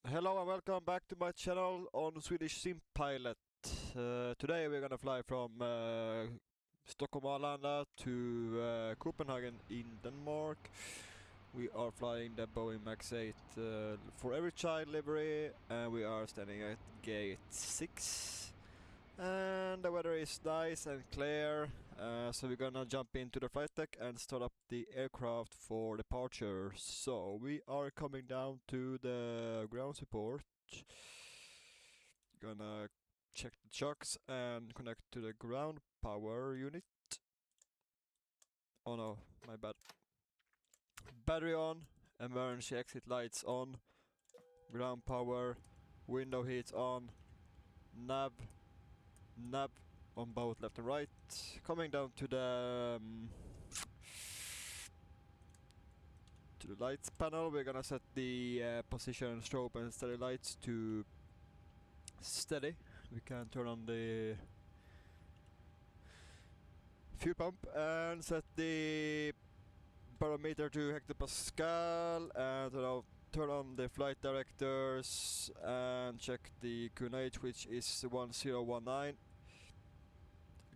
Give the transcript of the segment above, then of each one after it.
Hello and welcome back to my channel on Swedish Sim Pilot. Today we're gonna fly from Stockholm Arlanda to Copenhagen in Denmark. We are flying the Boeing Max 8 for every child livery, and we are standing at gate 6. And the weather is nice and clear, so we're gonna jump into the flight deck and start up the aircraft for departure. So we are coming down to the ground support. Gonna check the chocks and connect to the ground power unit. Oh no, my bad. Battery on, emergency exit lights on, ground power, window heat on, nav on both left and right. Coming down to the lights panel, we're gonna set the position, strobe and steady lights to steady. We can turn on the fuel pump and set the barometer to hectopascal and turn on the flight directors and check the QNH, which is 1019.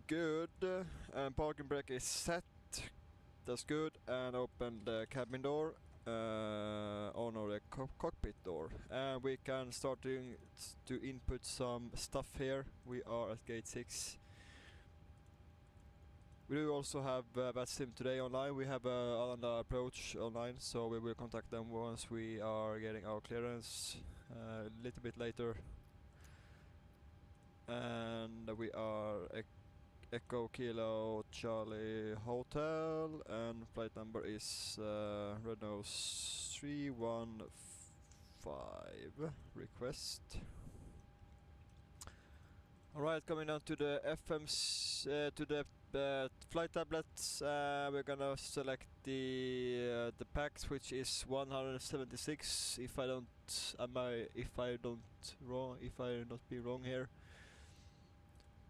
Good. And parking brake is set. That's good. And open the cabin door. Oh no, the cockpit door. And we can start to input some stuff here. We are at gate 6. We do also have VATSIM today online. We have Arlanda approach online, so we will contact them once we are getting our clearance a little bit later. And we are Echo Kilo Charlie Hotel, and flight number is Red Nose 315 request. Alright, coming down to the FMs, to the flight tablets. We're gonna select the packs, which is 176. If I not be wrong here.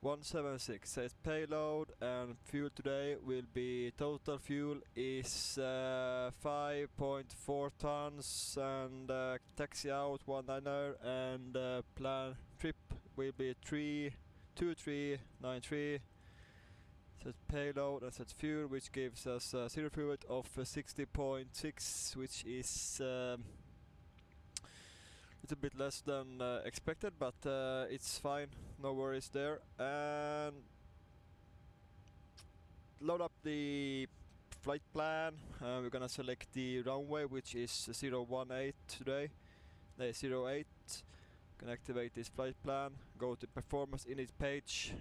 176 says payload, and fuel today will be, total fuel is 5.4 tons, and taxi out 19er, and plan trip will be 2393. Set payload and set fuel, which gives us zero fuel weight of 60.6, which is a bit less than expected, but it's fine, no worries there. And load up the flight plan. We're gonna select the runway, which is 018 today, 08. Can activate this flight plan, go to performance init page,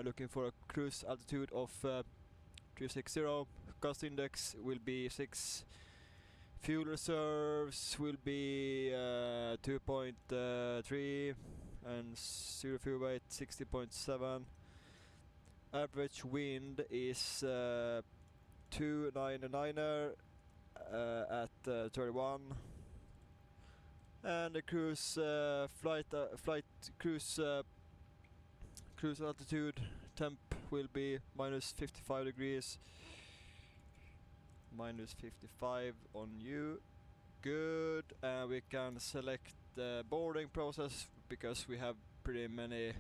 looking for a cruise altitude of 360, cost index will be 6, fuel reserves will be 2.3, and zero fuel weight 60.7. Average wind is 299er at 31. And the cruise cruise altitude temp will be minus 55 degrees. Minus 55 on you. Good. And we can select the boarding process because we have pretty many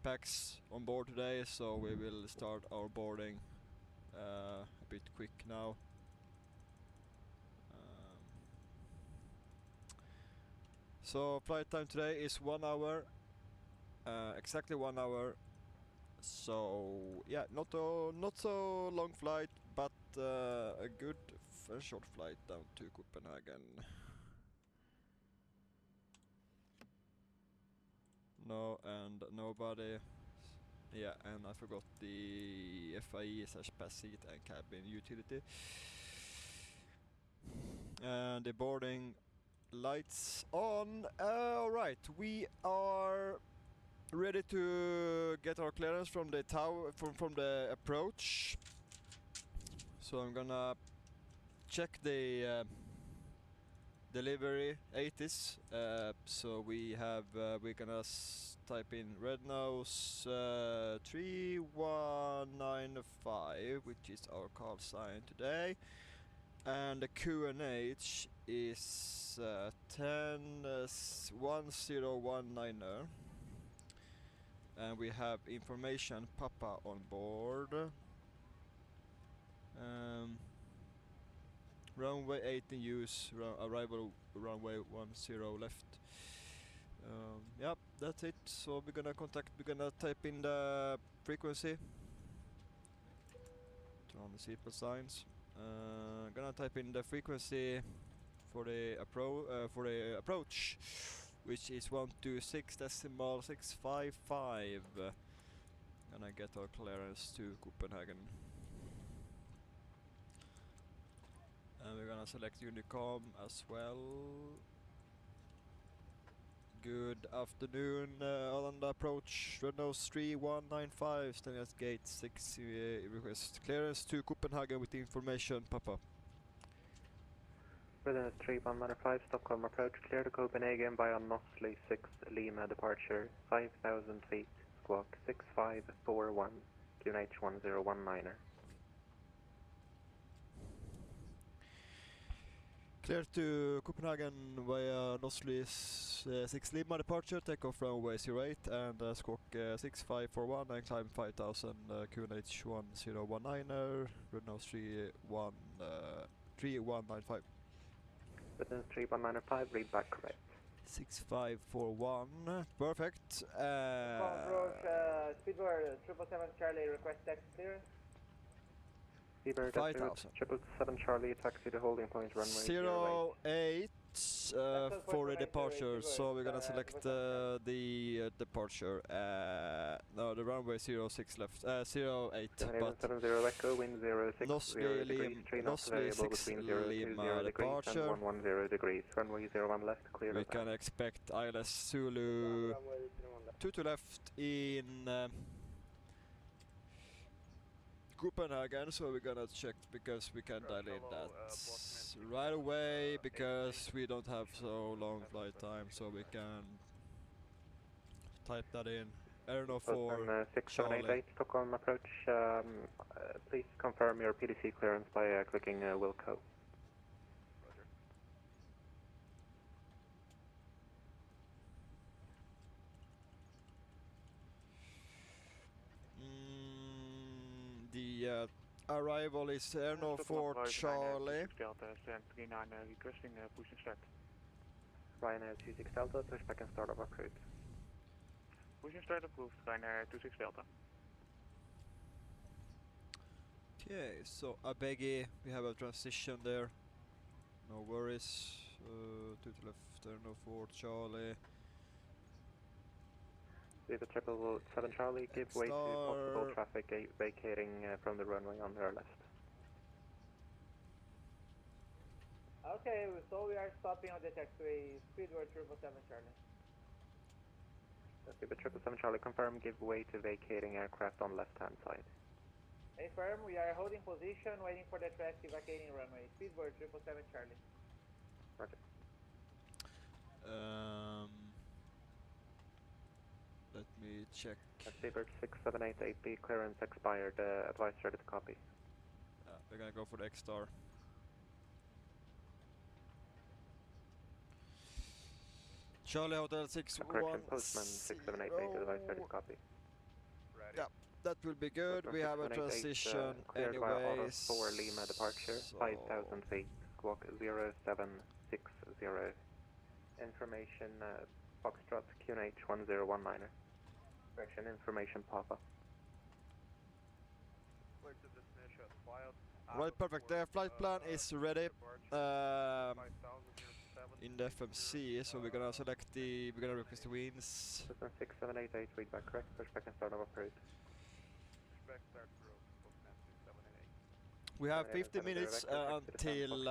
packs on board today, so we will start our boarding a bit quick now. So flight time today is 1 hour, exactly 1 hour. So yeah, not so long flight, but a good short flight down to Copenhagen. No, and nobody. Yeah, and I forgot the FIE/pass seat and cabin utility. And the boarding lights on. Alright, we are ready to get our clearance from the tower, from the approach. So I'm gonna check the delivery 80s. So we have we're gonna type in Red Nose 3195, which is our call sign today. And the QNH is 10-1019. And we have information Papa on board. Runway 8 in use, arrival runway 10 left. Yep, that's it. So we're gonna type in the frequency. Turn on the seatbelt signs. Gonna type in the frequency for the approach, which is 126.655. Gonna get our clearance to Copenhagen. And we're gonna select Unicom as well. Good afternoon, on the approach, Renault 3195, standing at gate 6, request clearance to Copenhagen with information, Papa. Renault 3195, Stockholm approach, clear to Copenhagen by a Nosley 6 Lima departure, 5,000 feet, squawk 6541, QNH 1019er. Clear to Copenhagen via Nosley 6 Lima departure, takeoff runway 08 and squawk 6541 and climb 5000, QNH 1019er, Renault 3195. Renault 3195, read back correct. 6541, perfect. Approach, Speedbird 777 Charlie, request taxi clearance. Speedbird 5000. 777 Charlie, taxi to holding point runway 08 for a departure, so we're gonna select the departure. No, the runway 06 left, 08, but 70 Echo, wind 06, Nosley 6 Lima departure. 110 degrees, runway 01 left, clear. We can expect ILS Zulu 2 to left in Copenhagen, so we're gonna check because we can dial in that right away because we don't have so long flight time, so we can type that in. Aeronaut 4 Charlie. Stockholm approach, please confirm your PDC clearance by clicking Wilco. The arrival is Aeronaut 4 Charlie. Requesting push and start. Ryanair 26 Delta, push back and start of approved. Push and start approved, Ryanair 26 Delta. Okay, so Abegi, we have a transition there. No worries. 2 to left, Aeronaut 4 Charlie. Viva 777 Charlie, give way to possible traffic vacating from the runway on their left. Okay, so we are stopping on the taxiway, Speedbird 777 Charlie. Viva 777 Charlie, confirm, give way to vacating aircraft on left hand side. Affirm, we are holding position, waiting for the traffic vacating runway, Speedbird 777 Charlie. Roger. Let me check. Speedbird 6788B, clearance expired, advice ready to copy. We're gonna go for the X-Star. Charlie Hotel 610. Postman 6788, advice ready to copy. Yeah, that will be good. We have a transition cleared by Auto anyways. 4 Lima departure, So 5,000 feet, squawk 0760. Information Foxtrot QNH 1019er. Correction information Papa. Right, perfect. The flight plan is ready in the FMC, so we're gonna request the winds. 6788, read back correct, push back and start of approved. We have 50 minutes until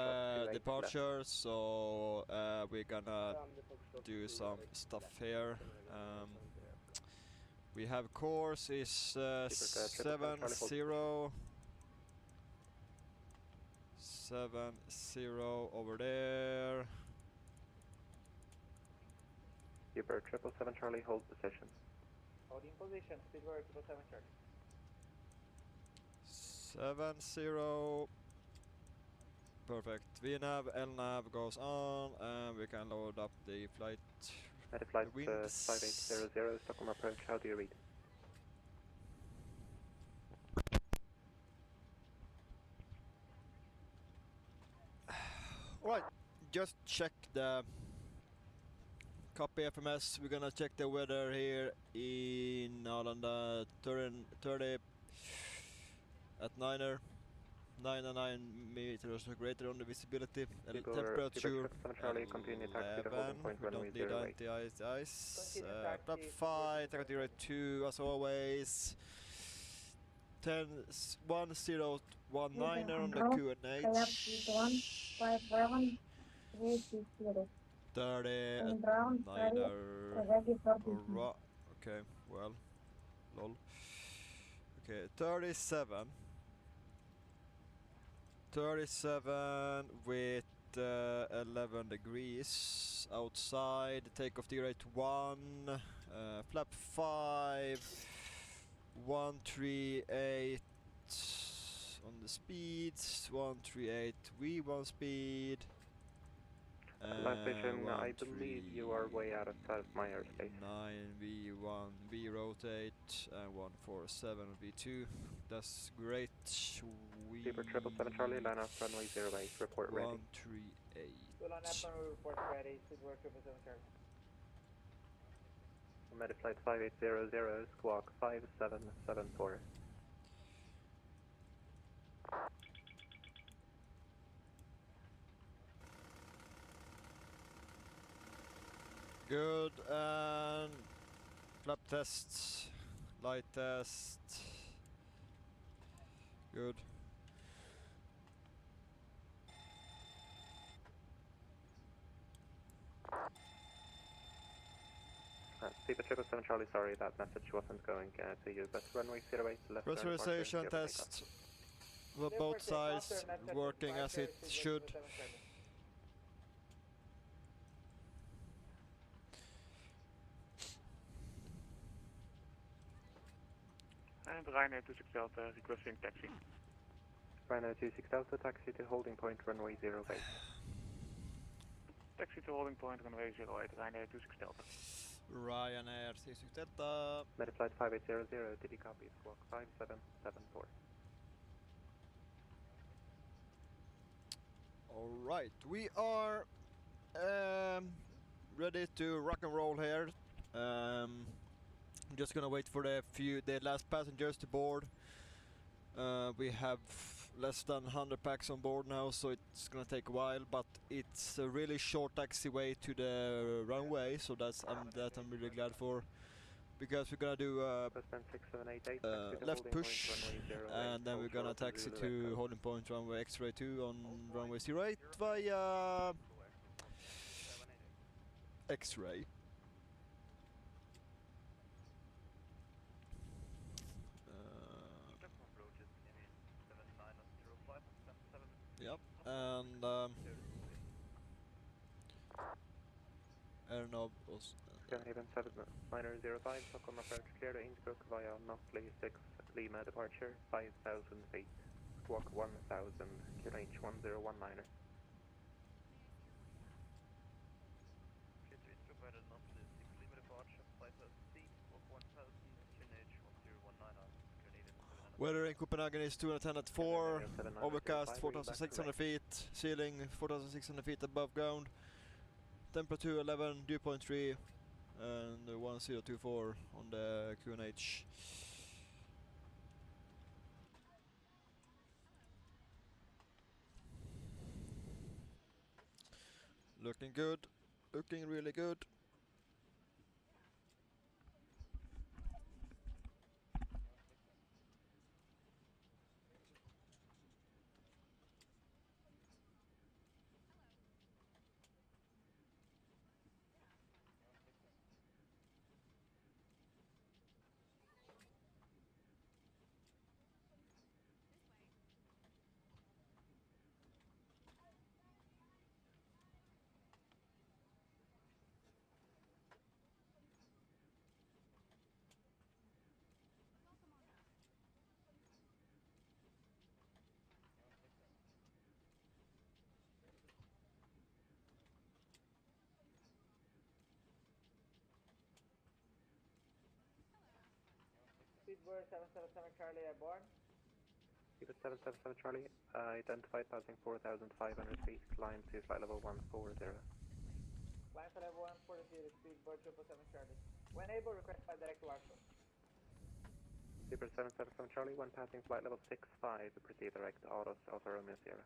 departure, so we're gonna do some stuff here. We have course is 70 over there. Speedbird 777 Charlie, hold position. Holding position, Speedbird 777 Charlie. 70. Perfect. VNav, LNav goes on, and we can load up the flight. Metaflight winds. 5800, Stockholm approach, how do you read? Right, just check the copy FMS. We're gonna check the weather here in Arlanda 30 at 9 meters or greater on the visibility. Temperature Charlie, continue taxi to holding 11. point We runway don't need 08. anti-ice. Continue Flap taxi, 5, takeoff rate 2 as always. 1019 on the QNH. 30 at 9er. Okay, well, lol. Okay, 37 with 11 degrees outside. Takeoff rate 1. Flap 5. 138 on the speeds. 138 V1 speed. Last station, I believe you are way out of my airspace. 9 V1 V rotate and 147 V2. That's great. Super 777 Charlie, line up runway 08, report ready. 138. We'll on up and report ready, Speedbird 777 Charlie. Metaflight 5800, squawk 5774. Good, and flap test, light test. Good. Super 777 Charlie, sorry that message wasn't going to you, but runway 08 left. Pressurization test. Well, both sides working as it should. And Ryanair 26 Delta requesting taxi. Ryanair 26 Delta, taxi to holding point runway 08. Taxi to holding point runway 08, Ryanair 26 Delta. Ryanair 26 Delta. Metaflight 5800, did you copy? Squawk 5774. Alright, we are ready to rock and roll here. I'm just gonna wait for the last passengers to board. We have less than 100 packs on board now, so it's gonna take a while, but it's a really short taxiway to the runway, so that I'm really glad for, because we're gonna do left push, and then we're gonna taxi to holding point runway X-ray 2 on runway 08 via X-ray. Yep, and Airnob was Haven 7905, Stockholm approach clear to Innsbruck via Notley 6 Lima departure, 5,000 feet, squawk 1000, QNH 1019er. weather in Copenhagen is 210 at 4, overcast 4,600 feet, ceiling 4,600 feet above ground, temperature 11, dew point 3, and 1024 on the QNH. Looking good, looking really good. Speedbird 777 Charlie airborne. Speedbird 777 Charlie, identified passing 4,500 feet, climb to flight level 140. Climb to level 140, Speedbird 777 Charlie. When able, request flight direct to Warsaw. Speedbird 777 Charlie, when passing flight level 65, proceed direct to Autos, Alpha Romeo Sierra.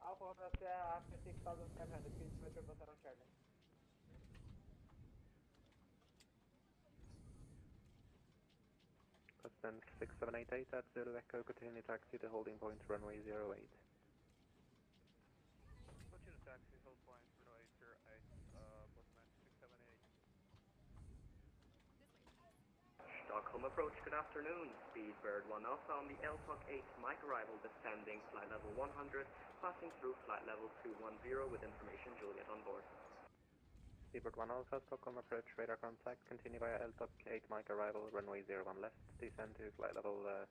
Alpha Hotel Sierra after 6,700, Speedbird 777 Charlie. President 6788 at Zulu Echo, continue taxi to holding point runway 08. Continue taxi, hold point, runway 08, Postman 678. Stockholm approach, good afternoon. Speedbird 1 Alpha on the LTOC 8 Mike arrival descending flight level 100, passing through flight level 210 with information Juliet on board. Speedbird 1 Alpha, Stockholm approach, radar contact, continue via LTOC 8 Mike arrival, runway 01 left, descend to flight level 100.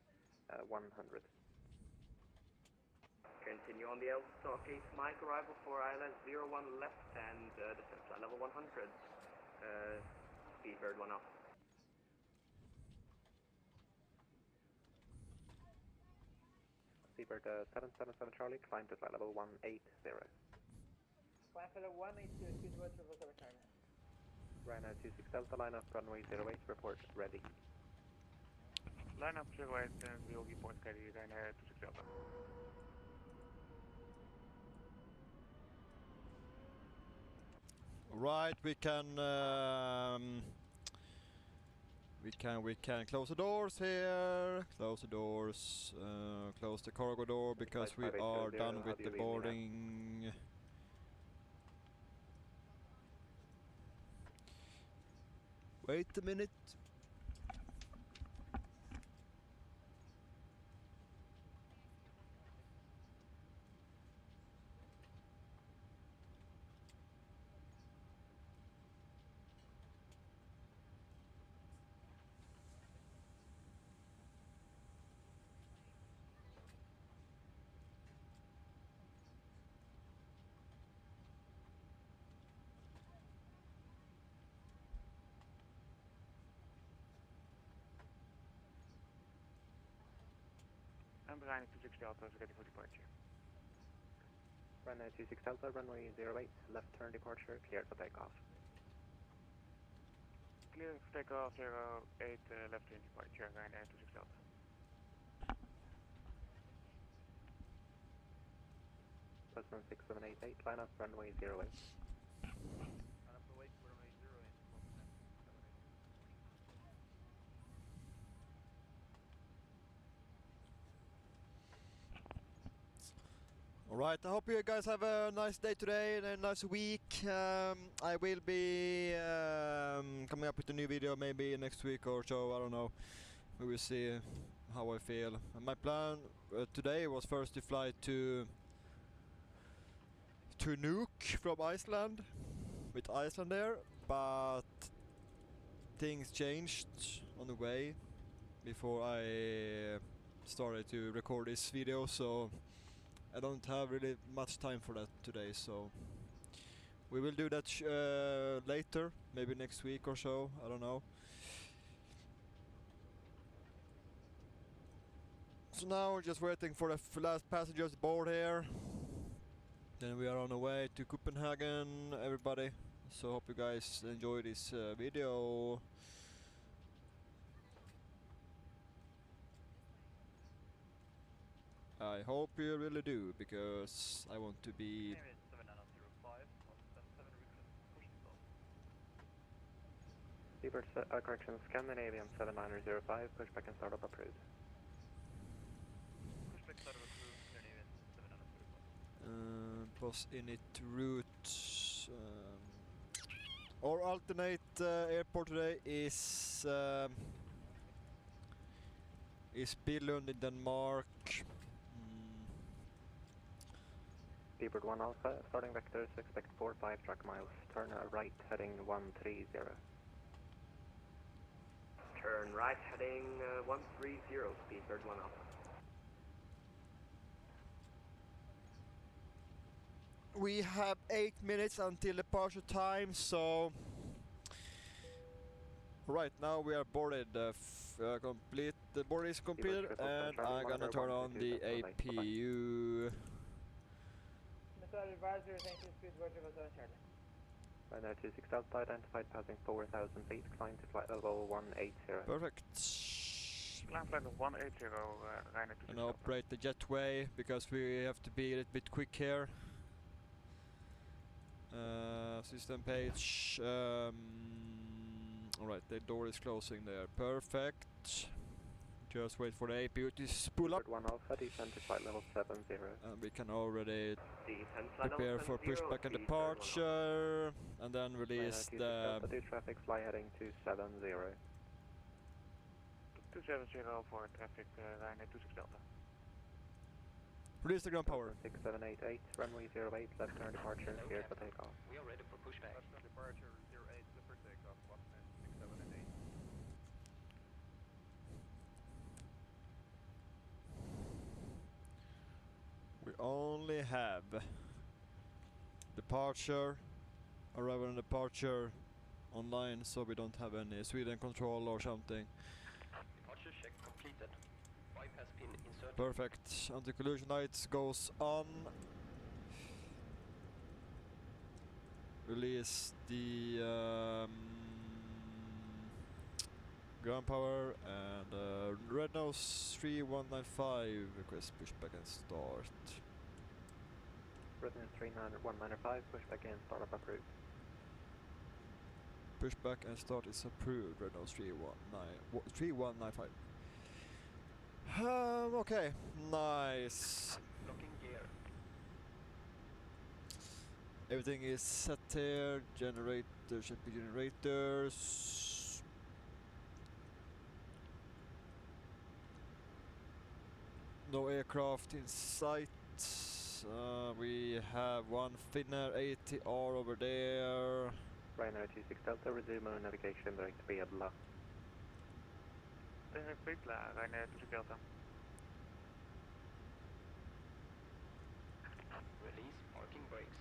Continue on the LTOC 8 Mike arrival for ILS 01 left and descend flight level 100. Speedbird 1 Alpha. Speedbird 777 Charlie, climb to flight level 180. Climb to level 180, Speedbird 777 Charlie. Ryanair 26 Delta, line up runway 08, report ready. Line up 08 and we'll report ready, Ryanair 26 Delta. Right, we can close the doors here, close the doors, close the cargo door because we are done with the boarding. Wait a minute. And Ryanair 26 Delta is ready for departure. Ryanair 26 Delta, runway 08, left turn departure, cleared for takeoff. Clear for takeoff 08, left turn departure, Ryanair 26 Delta. Postman 6788, line up runway 08. Line up to wait for runway 08, Postman 678. Alright, I hope you guys have a nice day today and a nice week. I will be coming up with a new video maybe next week or so, I don't know. We will see how I feel. And my plan today was first to fly to Nuuk from Iceland, with Iceland there, but things changed on the way before I started to record this video, so I don't have really much time for that today, so we will do that later, maybe next week or so, I don't know. So now we're just waiting for the last passengers board here. Then we are on the way to Copenhagen, everybody. So hope you guys enjoy this video. I hope you really do, because I want to be... Speedbird, correction, Scandinavian 7905, pushback and startup approved. Pushback startup approved, Scandinavian 7905. Plus init route. Our alternate airport today is Billund in Denmark. Speedbird 1 Alpha, starting vectors, expect 4-5 track miles, turn right heading 130. Turn right heading 130, Speedbird 1 Alpha. We have 8 minutes until departure time, so right now we are boarded complete. The board is completed, triple and confirm, I'm gonna monitor turn on the 122.8, bye-bye. APU. Missile advisor, thank you, speedbird 777 Charlie. Ryanair 26 Delta identified passing 4,000 feet, climb to flight level 180. Perfect. Climb flight level 180, Ryanair 26 And Delta. operate the jetway because we have to be a little bit quick here. System page. Alright, the door is closing there. Perfect. Just wait for the APU to spool up. 1 Alpha, descend to flight level 70. And we can already Descend flight prepare level for 70, pushback and speed bird 1 Alpha. departure. And then release Ryanair 26 the... Delta, do traffic, fly heading 270. 270 for traffic, Ryanair 26 Delta. Release the ground power. 6788, runway 08, left turn departure, cleared for takeoff. We are ready for pushback. Left turn departure 08, for takeoff, 167 and 8. We only have departure, arrival and departure online, so we don't have any Sweden control or something. Departure check completed. Pipe has been inserted. Perfect. Anti-collision lights goes on. Release the ground power and red nose 3195 request pushback and start. Ryanair 39195, pushback in, startup approved. Pushback and start is approved. Red nose 3195. Okay, nice. Locking gear. Everything is set here. Generators should be generators. No aircraft in sight. We have one Finnair ATR over there. Ryanair 26 Delta, resume on navigation direct via Bla. Ryanair 26 Delta. Release parking brakes.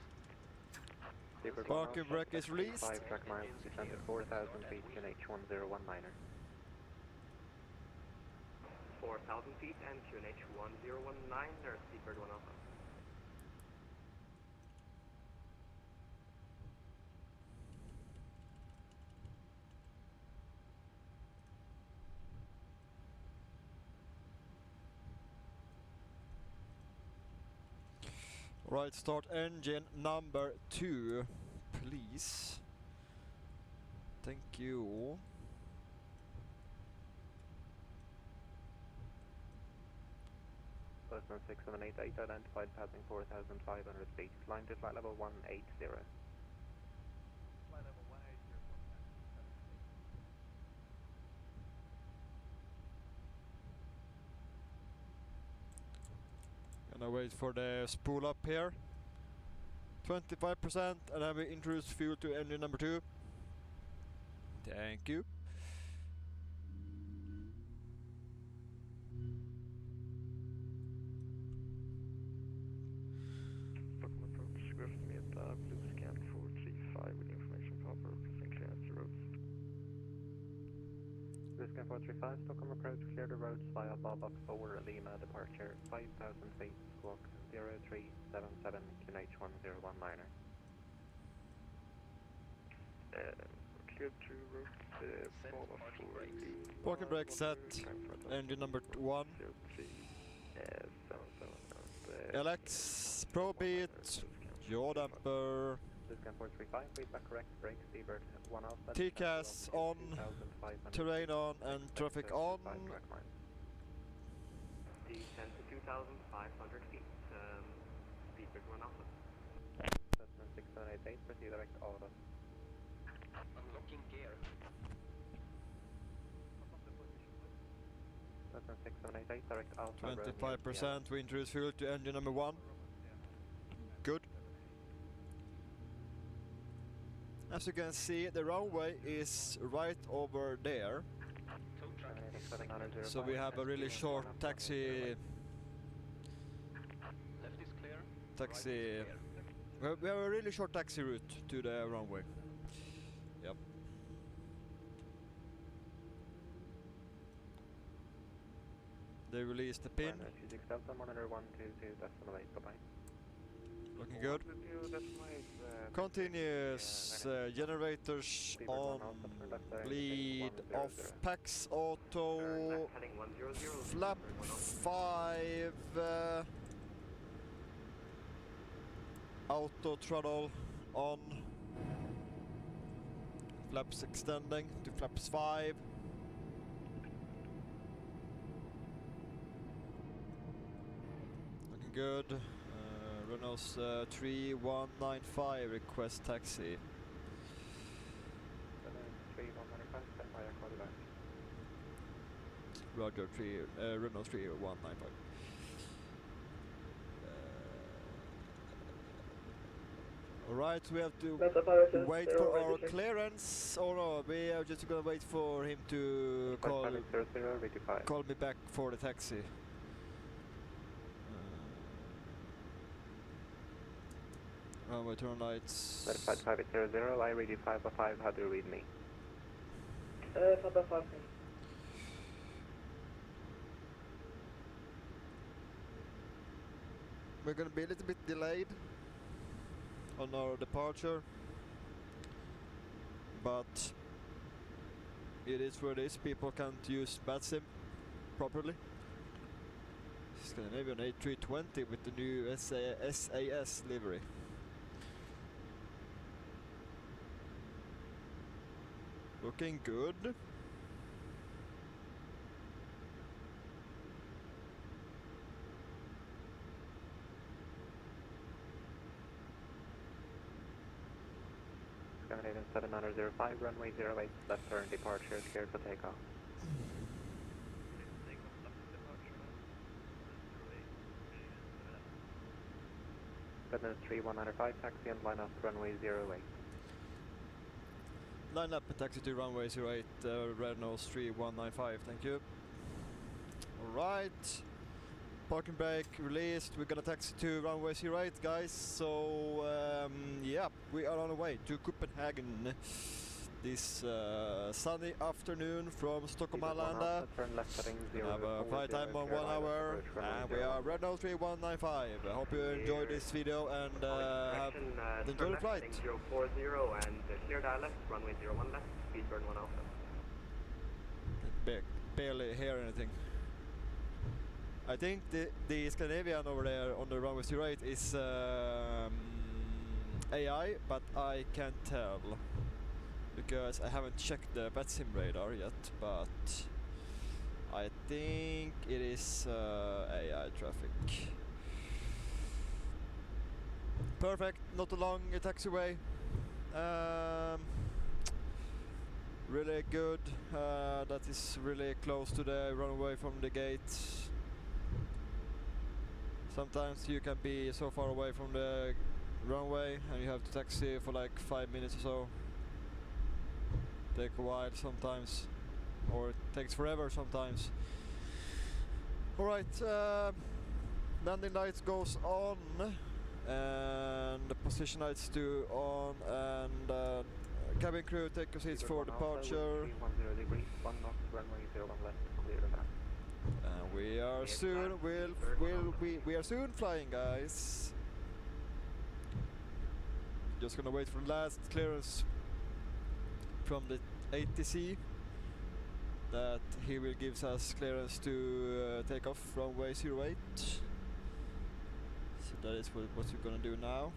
Seabird Parking 1 brake is released. 5 track miles, descend to 4,000 feet, QNH 1019er. 4,000 feet and QNH 1019er, Seabird 1 Alpha. Right, start engine number 2, please. Thank you. Postman 6788 identified passing 4,500 feet, climb to flight level 180. Flight level 180, Gonna wait for the spool up here. 25%, and then we introduce fuel to engine number 2. Thank you. Stockholm approach, Gulf Meta, blue scan 435 with information proper, pressing clearance to roads. Riskin 435, Stockholm approach, clear the roads via Babak 4, Lima, departure 5,000 feet, squawk 0377, QNH 1019er. Cleared to route, Set Babak parking 4, brakes. Parking brake set. Engine number 1. 777, LX, ProBeat, yaw damper. Riskin 435, feedback correct, brake, Seabird 1 Alpha. TCAS on, 2,500 terrain on, and traffic on. 5 track miles. Descend to 2,500 feet, Seabird 1 Alpha. Postman 6788, proceed direct auto. Unlocking gear. Postman 6788, direct Alpha. Romeo, 25%, we introduce fuel to engine number 1. Good. As you can see, the runway is right over there. Tow truck is Sierra. selected. So we have a really short taxi. Left is clear. Taxi. Right is clear. We have a really short taxi route to the runway. Yep. They released the pin. 26 Delta, monitor 122, decimal 8, bye-bye. Looking good. Continuous generators on. Lead off packs auto. Heading 100. Flap 5. Auto throttle on. Flaps extending to flaps 5. Looking good. Renault's 3195 request taxi. 3195, stand by, I'll call you back. Roger, Renault 3195. Alright, we have to wait for our clearance. Oh no, we are just gonna wait for him to call me back for the taxi. Runway turn lights. 55800, I read you 505, how do you read me? 505. We're gonna be a little bit delayed on our departure, but it is what it is. People can't use BATSIM properly. Scandinavian A320 with the new SAS livery. Looking good. Scandinavian 7005, runway 08, left turn departure, cleared for takeoff. Scandinavian 3195, taxi and line up runway 08. Line up and taxi to runway 08, Renault 3195, thank you. Alright, parking brake released, we're gonna taxi to runway 08 guys, so yeah, we are on the way to Copenhagen this sunny afternoon from Stockholm Arlanda. We have a flight time on 1 hour and we are Renault 3195. I hope you enjoyed this video and have enjoyed the flight. 040 and clear dial runway 01 left, speedbird 1 alpha. Barely hear anything. I think the Scandinavian over there on the runway 08 is AI, but I can't tell because I haven't checked the BATSIM radar yet, but I think it is AI traffic. Perfect, not a long taxiway. Really good. That is really close to the runway from the gate. Sometimes you can be so far away from the runway and you have to taxi for like 5 minutes or so. Take a while sometimes, or it takes forever sometimes. Alright, landing lights goes on and the position lights do on, and cabin crew take your seats for departure. 310 degrees, 1 knots, runway 01 left, clear to land. And we are soon, we are soon flying, guys. Just gonna wait for the last clearance from the ATC that he will give us clearance to take off runway 08. So that is what we're gonna do now.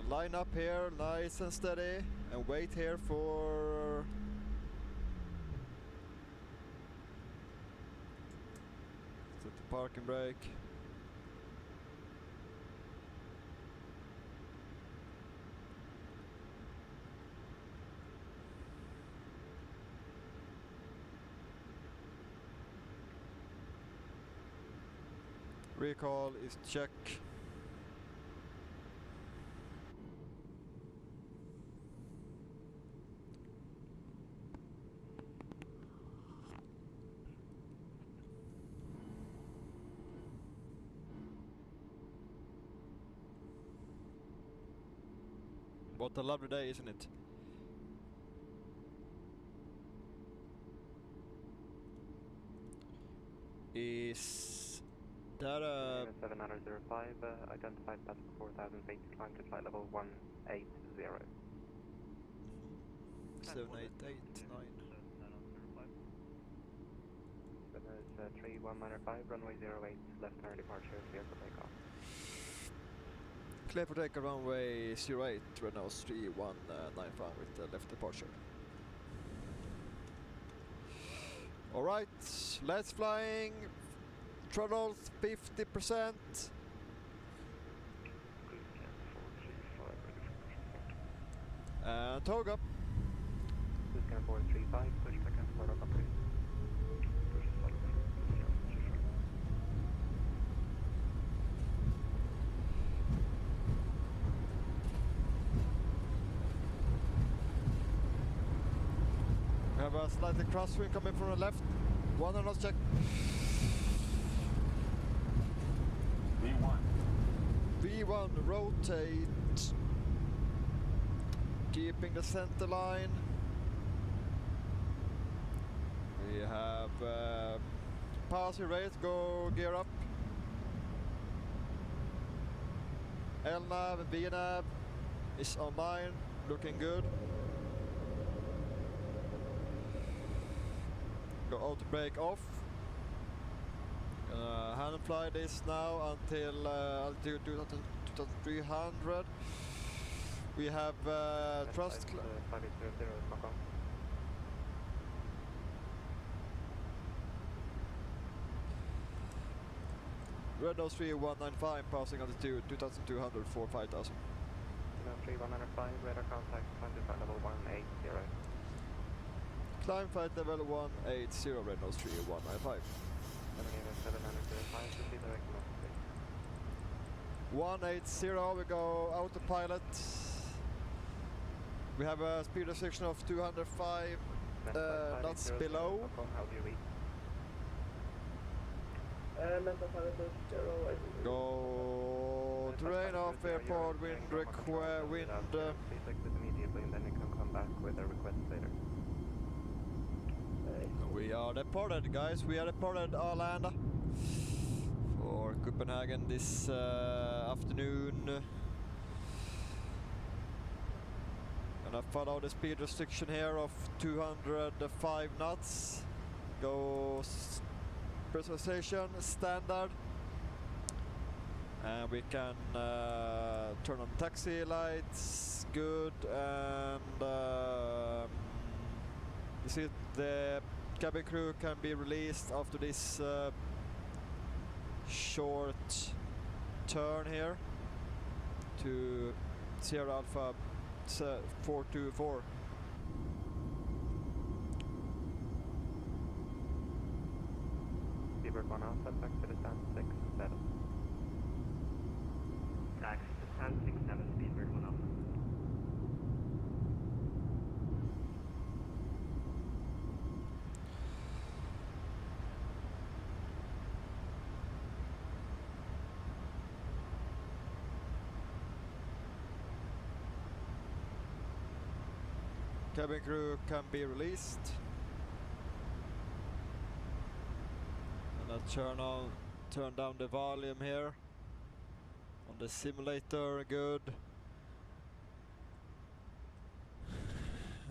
Line up here nice and steady and wait here for set the parking brake. Recall is check. What a lovely day, isn't it? Is that a 7905, identified path 4000 feet, climb to flight level 180. 7889? Goodness 3195, runway 08, left turn departure, clear for takeoff. Clear for takeoff runway 08, Renault 3195 with the left departure. Alright, let's flying. Throttles 50%. Cruise scan 435, ready for push. And tog up. Cruise scan 435, push back and start up upgrade. Push solid for cruise scan 435. We have a slightly crosswind coming from the left. One and let's check. V1 rotate. Keeping the center line. We have passing rate, go gear up. LNAV and VNAV is online, looking good. Go auto brake off. Hand fly this now until altitude 2300. We have thrust. 5800, knock on. Renault 3195 passing altitude 2200 for 5000. 3105, radar contact, climb to flight level 180. Climb flight level 180, Renault 3195. 705, proceed direct north. 180, we go autopilot. We have a speed restriction of 205 knots below. How do you read? Go terrain off airport, wind wind. Please exit immediately and then you can come back with a request later. We are departed, guys. We are departed Arlanda for Copenhagen this afternoon. Gonna follow the speed restriction here of 205 knots. Go pressurization standard. And we can turn on taxi lights, good, and you see the cabin crew can be released after this short turn here to Sierra Alpha 424. Seabird 1 Alpha, back to the stand 67. Taxi to stand 67, Speedbird 1 Alpha. Cabin crew can be released. And I'll turn down the volume here on the simulator, good.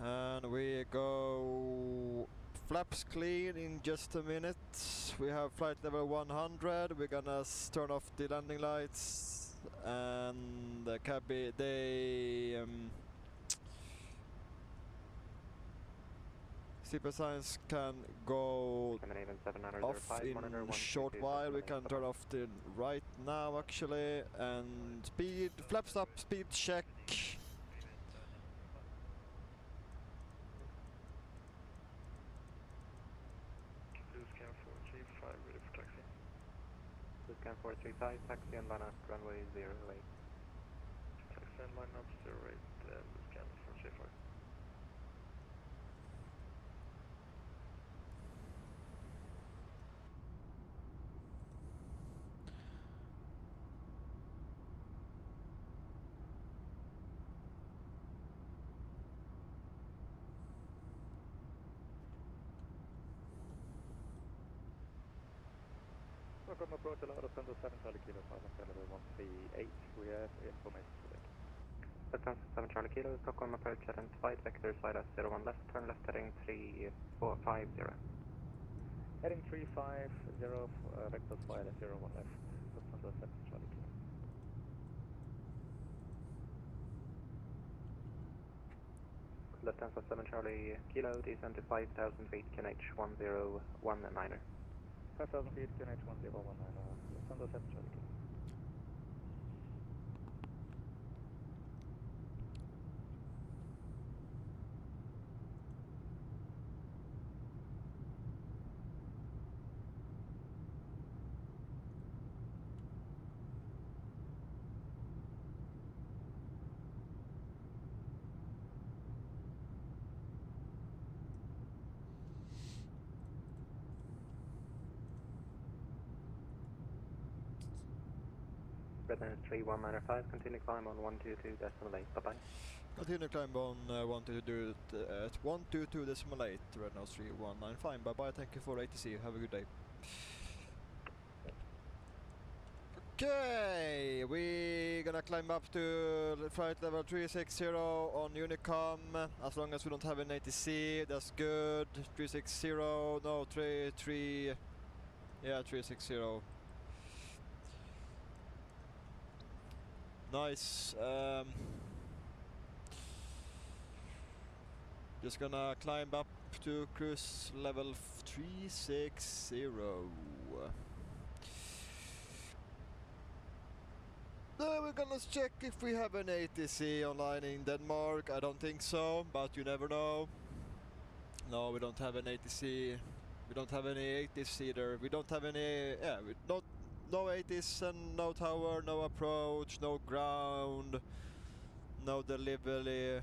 And we go flaps clean in just a minute. We have flight level 100. We're gonna turn off the landing lights and the cabin. Super Science can go off in a short while. We can turn off the right now actually, and speed, flaps up, speed check. Cruise scan 435, ready for taxi. Cruise scan 435, taxi and line up runway 08. Taxi and line up 08, cruise scan 435. Stockholm approach allowed us under 7 Charlie Kilo, flight level 138. We have information today. Lufthansa 7 Charlie Kilo, Stockholm approach identified, vector side at 01 left, turn left heading 3450. Heading 350, vector slide at 01 left, Lufthansa 7 Charlie Kilo. Lufthansa 7 Charlie Kilo, descend to 5,000 feet, QNH 1019er. 5,000 feet, QNH 1019, Lufthansa 7 Charlie Kilo. Redline 3195, continue climb on 122.8, bye-bye. Continue climb on 122 at 122.8, Red Nose 319. Fine, bye-bye, thank you for ATC, have a good day. Okay, we gonna climb up to flight level 360 on Unicom. As long as we don't have an ATC, that's good. 360, no, 360. Nice. Just gonna climb up to cruise level 360. Now we're gonna check if we have an ATC online in Denmark. I don't think so, but you never know. No, we don't have an ATC. We don't have any ATC either. We don't have any. Yeah, we don't. No ATC and no tower, no approach, no ground, no delivery.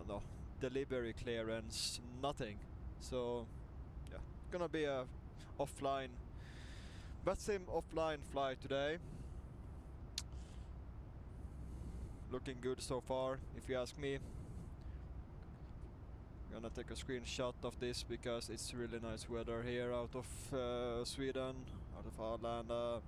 No delivery clearance, nothing. So yeah, gonna be a offline, VATSIM offline flight today. Looking good so far, if you ask me. Gonna take a screenshot of this because it's really nice weather here out of Sweden, out of Arlanda.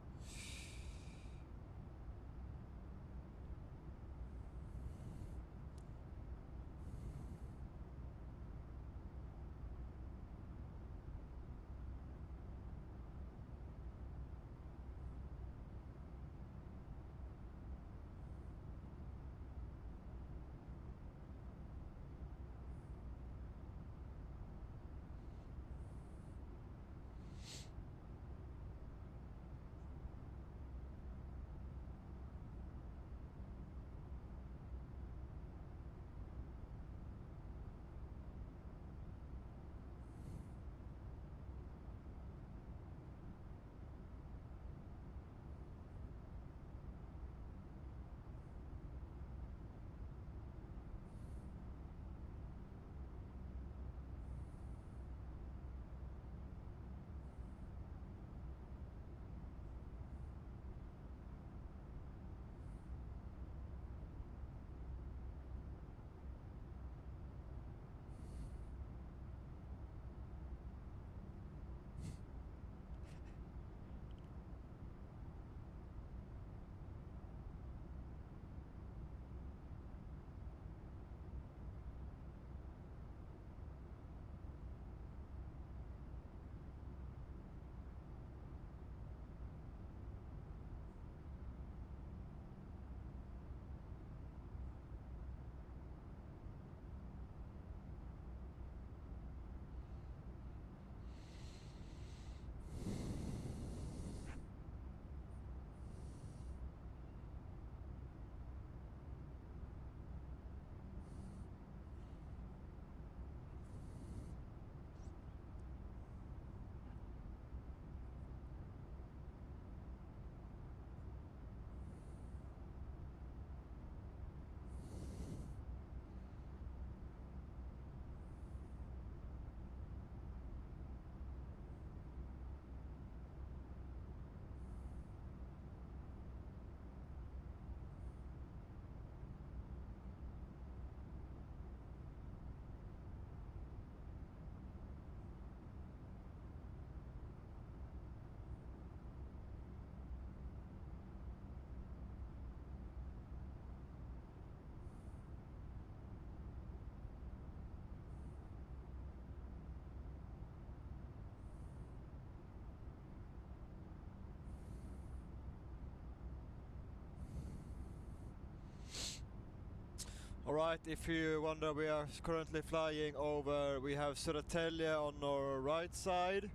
Alright, if you wonder, we are currently flying over, we have Södertälje on our right side.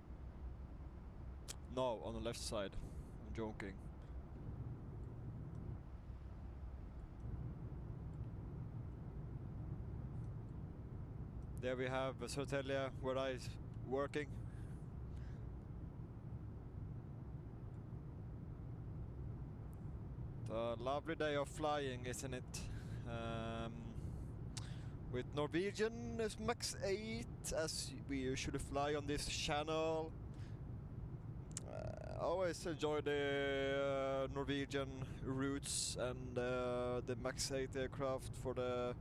No, on the left side. I'm joking. There we have Södertälje, where I is working. A lovely day of flying, isn't it? With Norwegian is max 8, as we usually fly on this channel. I always enjoy the Norwegian routes and the max 8 aircraft for the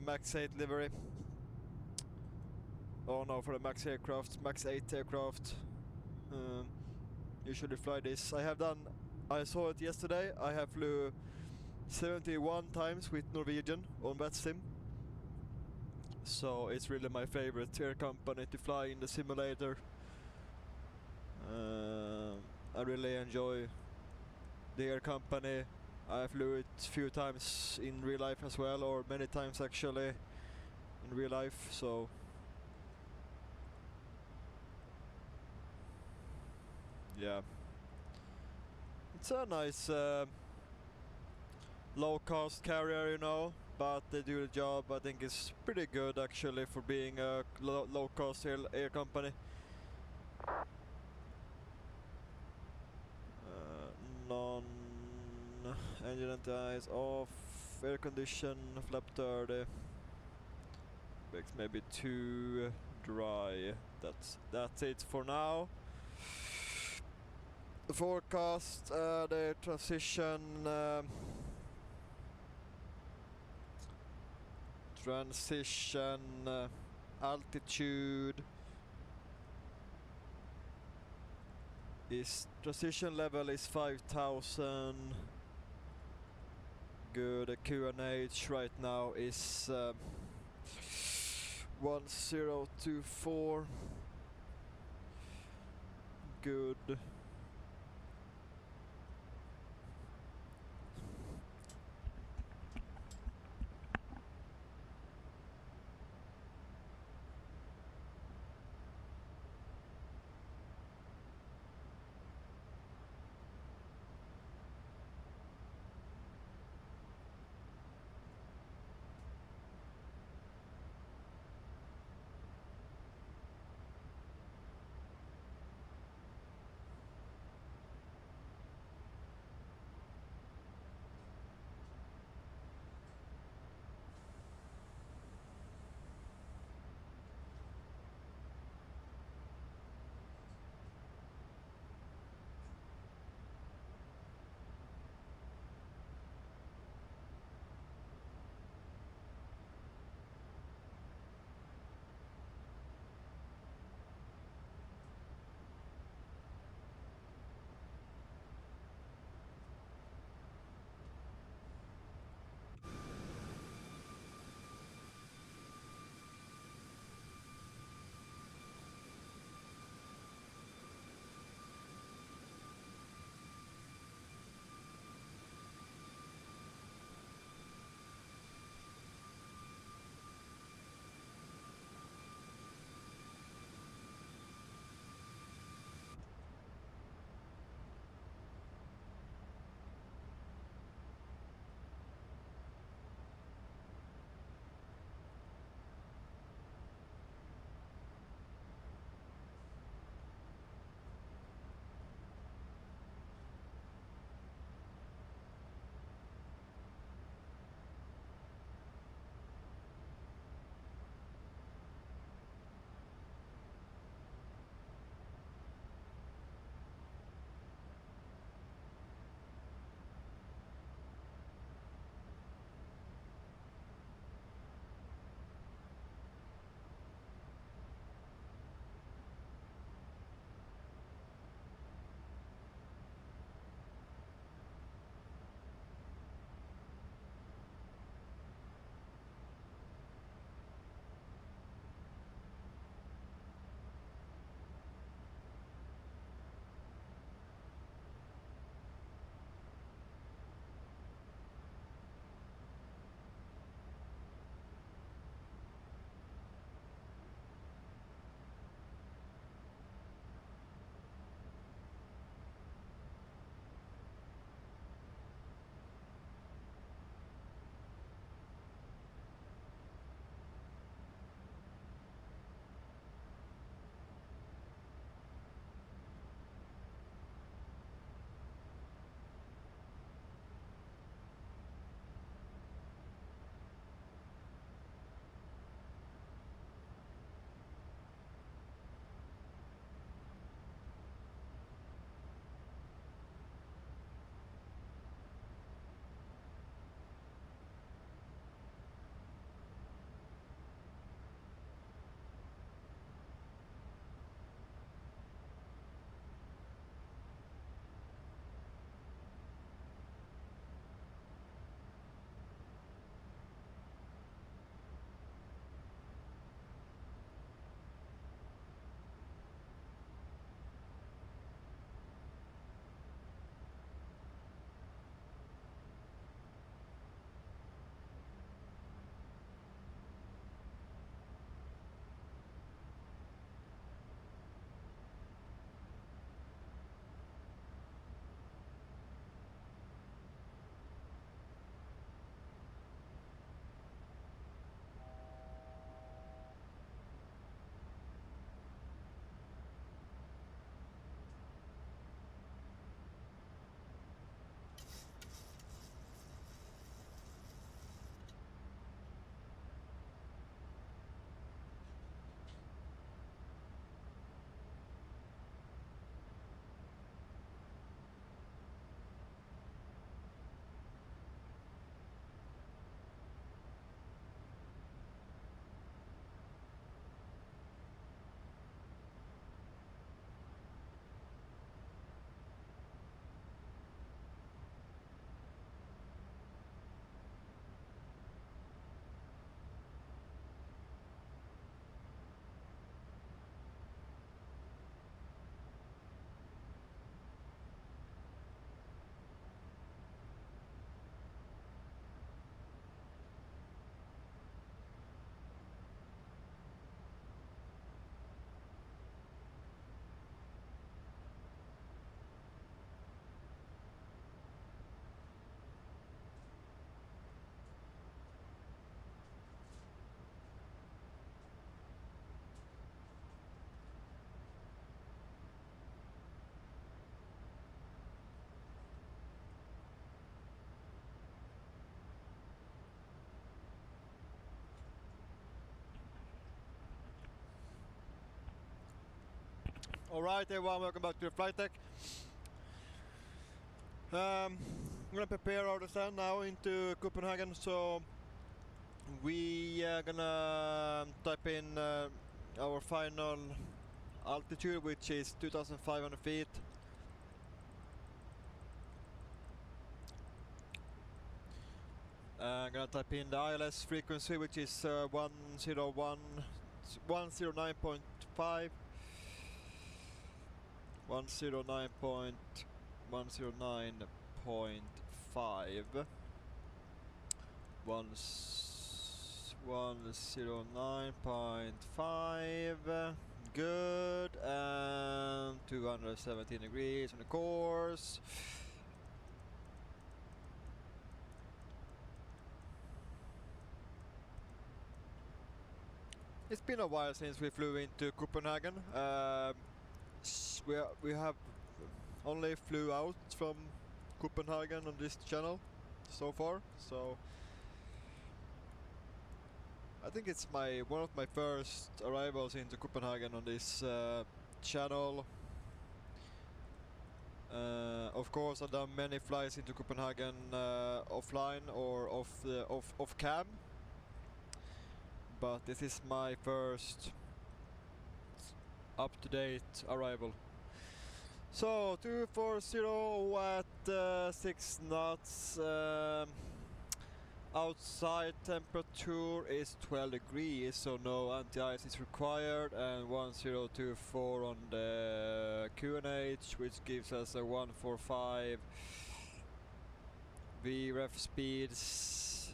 max 8 livery. Oh no, for the max aircraft, max 8 aircraft. Usually fly this. I saw it yesterday. I have flew 71 times with Norwegian on that sim. So it's really my favorite air company to fly in the simulator. I really enjoy the air company. I flew it a few times in real life as well, or many times actually in real life, so yeah. It's a nice low-cost carrier, you know, but they do the job. I think it's pretty good actually for being a low-cost air company. Non-engine anti-ice off, air condition, flap 30. Makes maybe too dry. That's it for now. The forecast, the transition altitude is transition level is 5,000. Good. The QNH right now is 1024. Good. Alright everyone, welcome back to the Flight Tech. I'm gonna prepare our descent now into Copenhagen, so we are gonna type in our final altitude, which is 2,500 feet. I'm gonna type in the ILS frequency, which is 109.5. 109.5 109.5 good, and 217 degrees on the course. It's been a while since we flew into Copenhagen. We have only flew out from Copenhagen on this channel so far, so I think it's one of my first arrivals into Copenhagen on this channel. Of course, I've done many flights into Copenhagen offline or off cam, but this is my first up-to-date arrival. So 240 at 6 knots. Outside temperature is 12 degrees, so no anti-ice is required, and 1024 on the QNH, which gives us a 145 VREF speeds.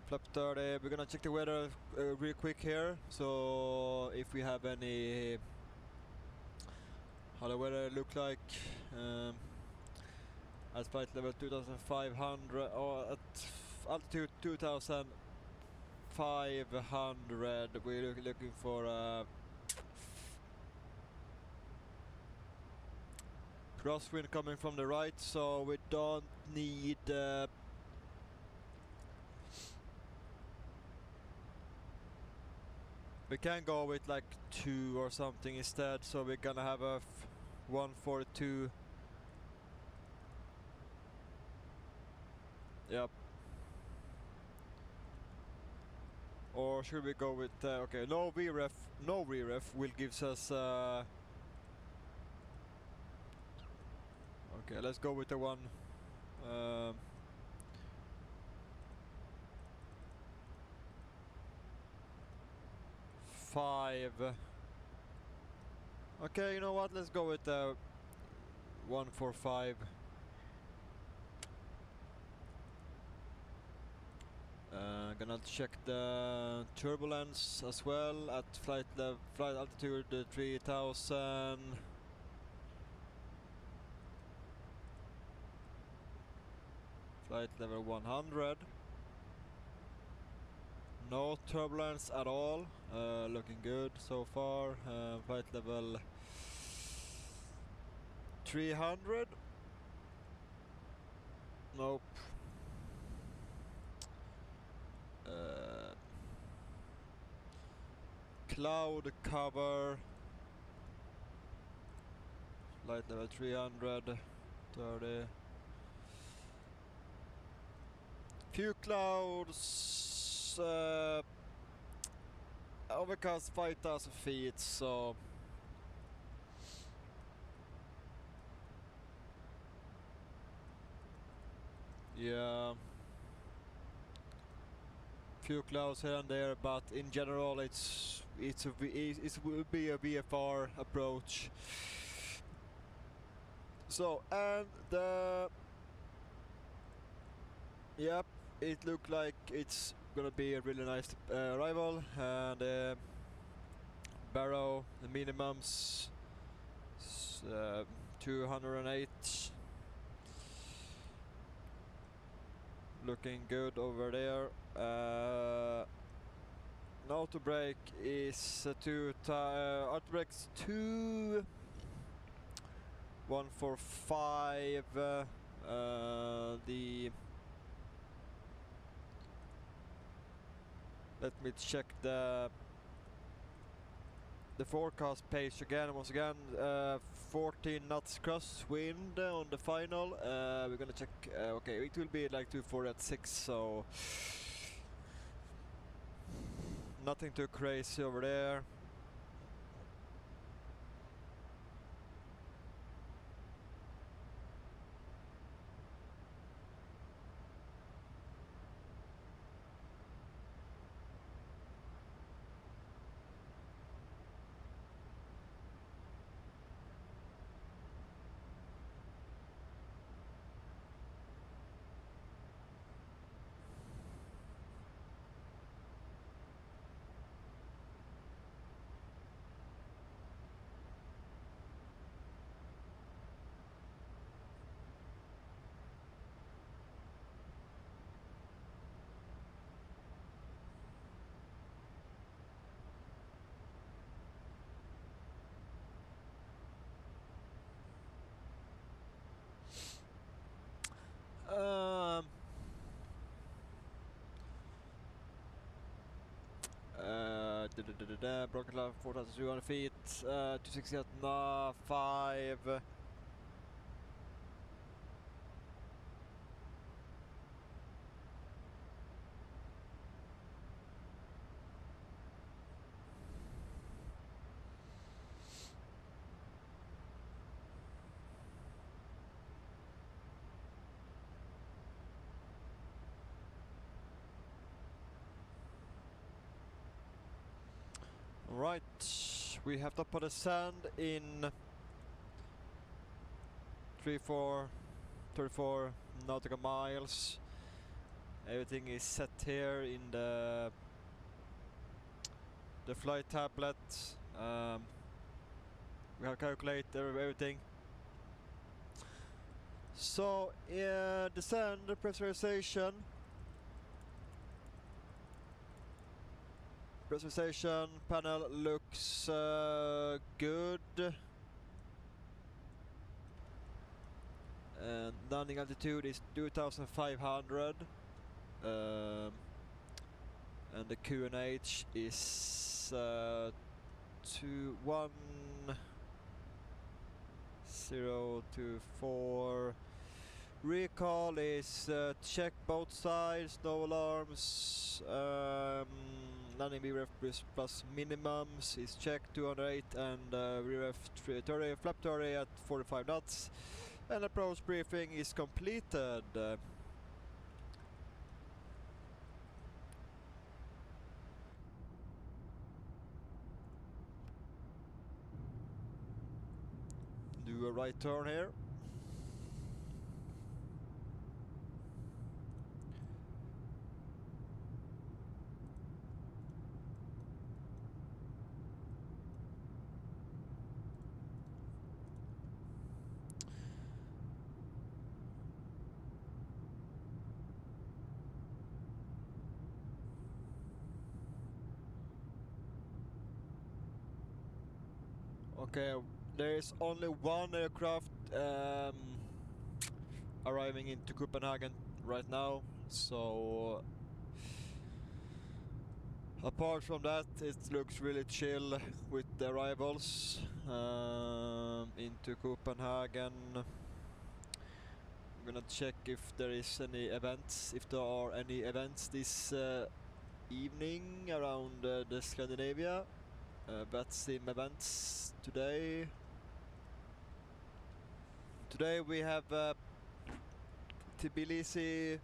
Flap 30. We're gonna check the weather real quick here, so if we have any, how the weather look like. At flight level 2,500 or at altitude 2,500, we're looking for crosswind coming from the right, so we don't need we can go with like 2 or something instead, so we're gonna have a 142. Yep. Or should we go with okay, no VREF will gives us okay, let's go with the one 5. Okay, you know what, let's go with the 145. Gonna check the turbulence as well at flight altitude 3000. Flight level 100. No turbulence at all. Looking good so far. Flight level 300. Nope. Cloud cover. Flight level 300. 30. Few clouds. Overcast 5,000 feet, so yeah, few clouds here and there, but in general it will be a VFR approach. So, and yep, it looked like it's gonna be a really nice arrival, and barrow, the minimums 208. Looking good over there. Auto brake is auto brakes 2 145. Let me check the the forecast page again, once again, 14 knots crosswind on the final. We're gonna check, okay, it will be like 24 at 6, so nothing too crazy over there. Broken line 4,200 feet, 260 at 5. Right, we have top of the sand in 34 nautical miles. Everything is set here in the flight tablet. We have calculated everything. So descend pressurization. Pressurization panel looks good. And landing altitude is 2,500. And the QNH is 21024. Recall is check both sides, no alarms. Landing VREF plus minimums is checked 208 and VREF 30, flap 30 at 45 knots. And approach briefing is completed. Do a right turn here. Okay, there is only one aircraft arriving into Copenhagen right now, so apart from that it looks really chill with the arrivals into Copenhagen. I'm gonna check if there is any events, if there are any events this evening around the Scandinavia. VATSIM events today. Today we have Tbilisi,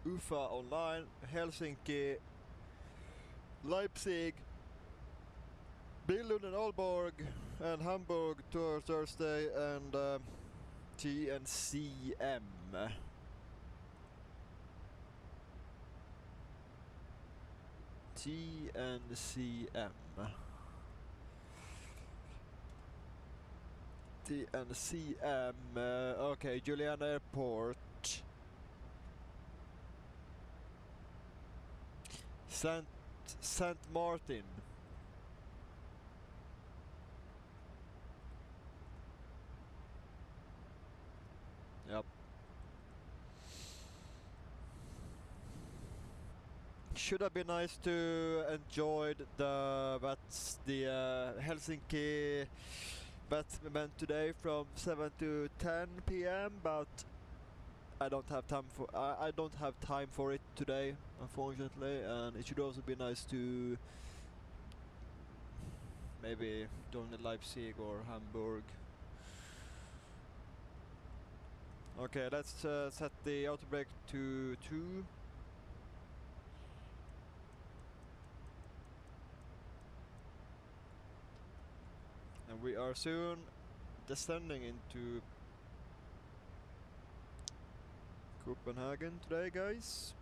Ufa online, Helsinki, Leipzig, Billund and Aalborg, and Hamburg to Thursday, and TNCM. TNCM. TNCM. Okay, Juliana Airport. Saint Martin. Yep. should have been nice to enjoy the Helsinki bat event today from 7 to 10 p.m. but I don't have time for I don't have time for it today, unfortunately, and it should also be nice to maybe join Leipzig or Hamburg. Okay, let's set the auto brake to 2. And we are soon descending into Copenhagen today, guys.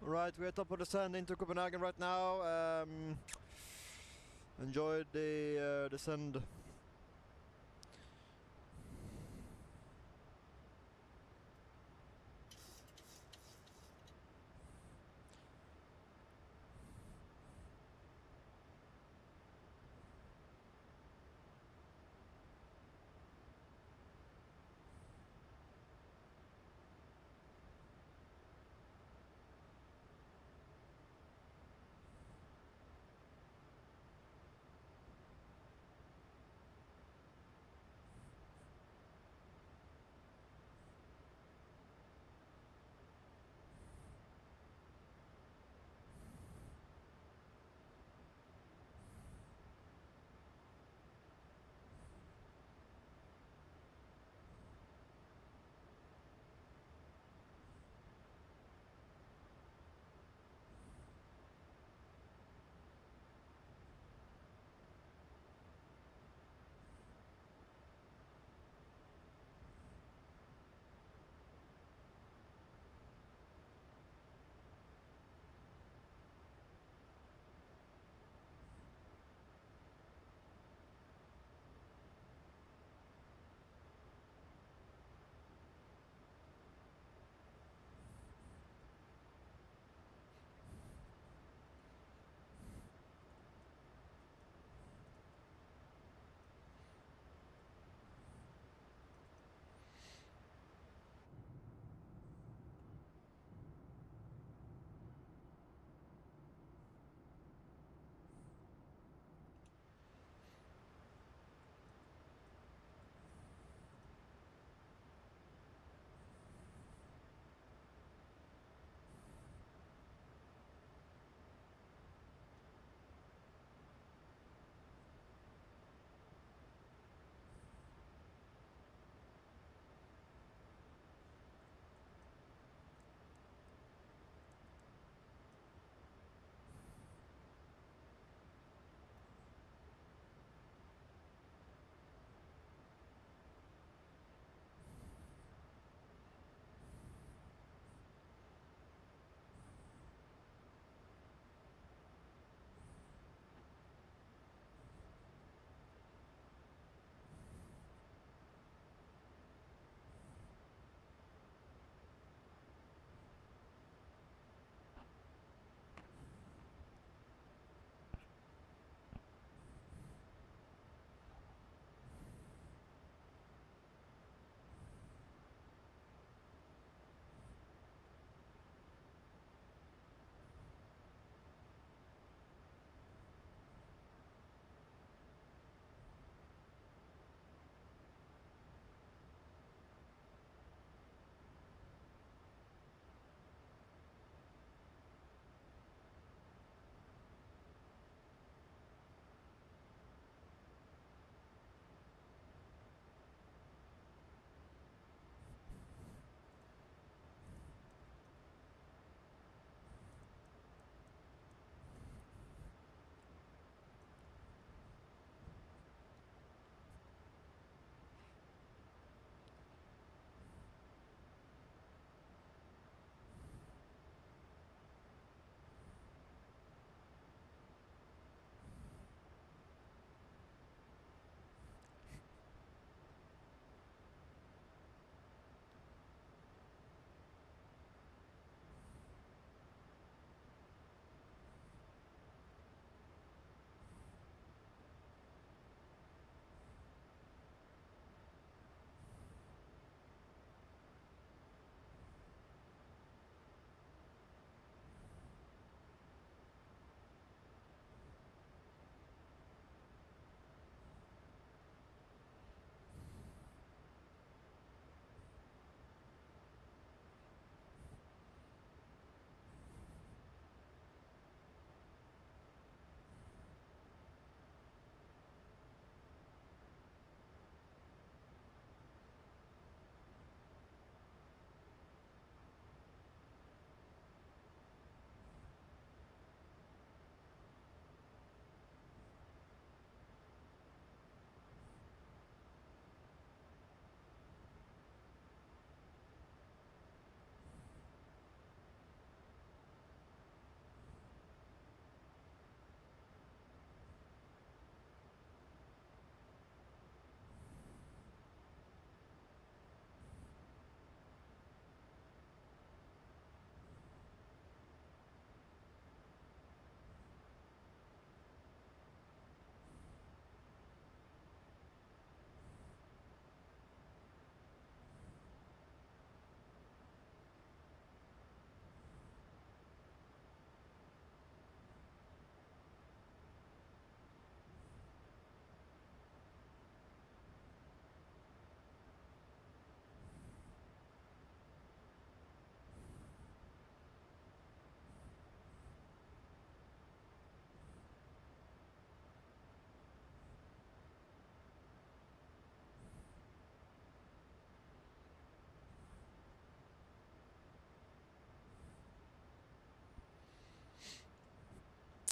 Alright, we're top of the descent into Copenhagen right now. Enjoy the descent.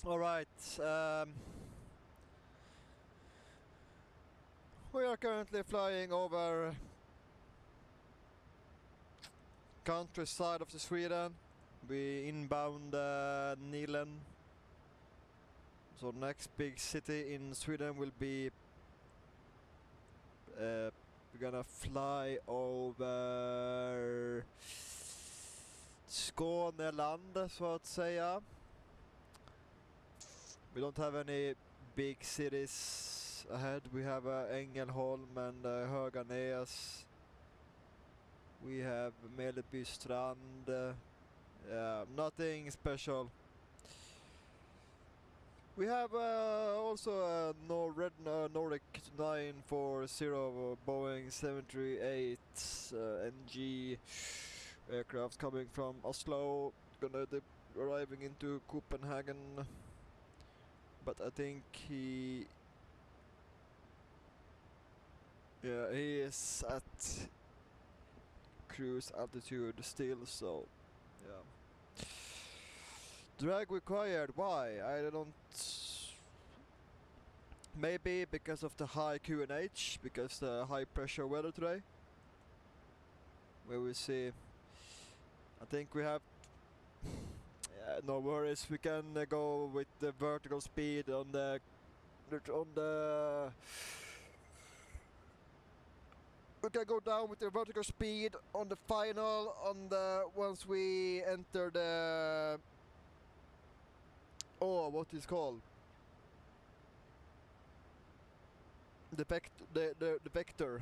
Alright, we are currently flying over countryside of Sweden. We inbound Nilen. So next big city in Sweden will be we're gonna fly over Skåneland så att säga. We don't have any big cities ahead. We have Ängelholm and Höganäs. We have Mellby Strand. Nothing special. We have also a Nordic 940 Boeing 738 NG aircraft coming from Oslo, gonna arriving into Copenhagen, but I think he is at cruise altitude still, so yeah. Drag required, why? I don't... Maybe because of the high QNH, because the high pressure weather today. We will see. I think we have... no worries, we can go with the vertical speed on the... We can go down with the vertical speed on the final, once we enter the... Oh, what is called? The vector.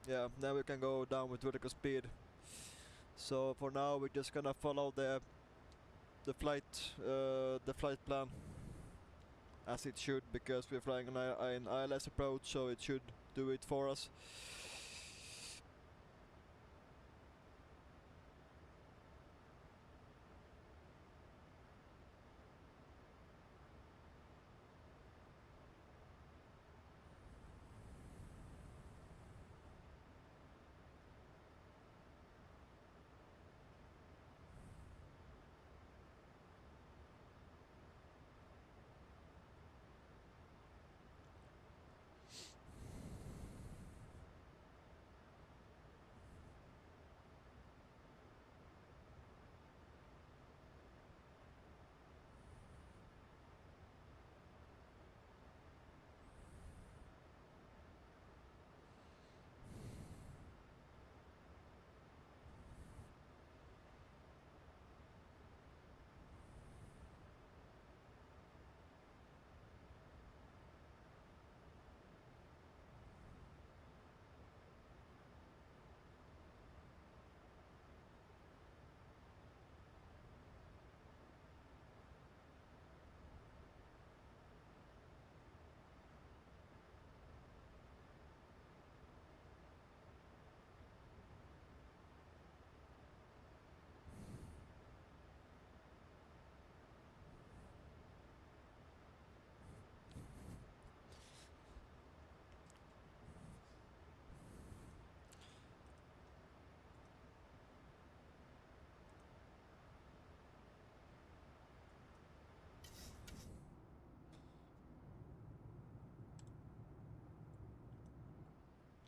Yeah, now we can go down with vertical speed. So for now we're just gonna follow the flight plan as it should, because we're flying an ILS approach, so it should do it for us.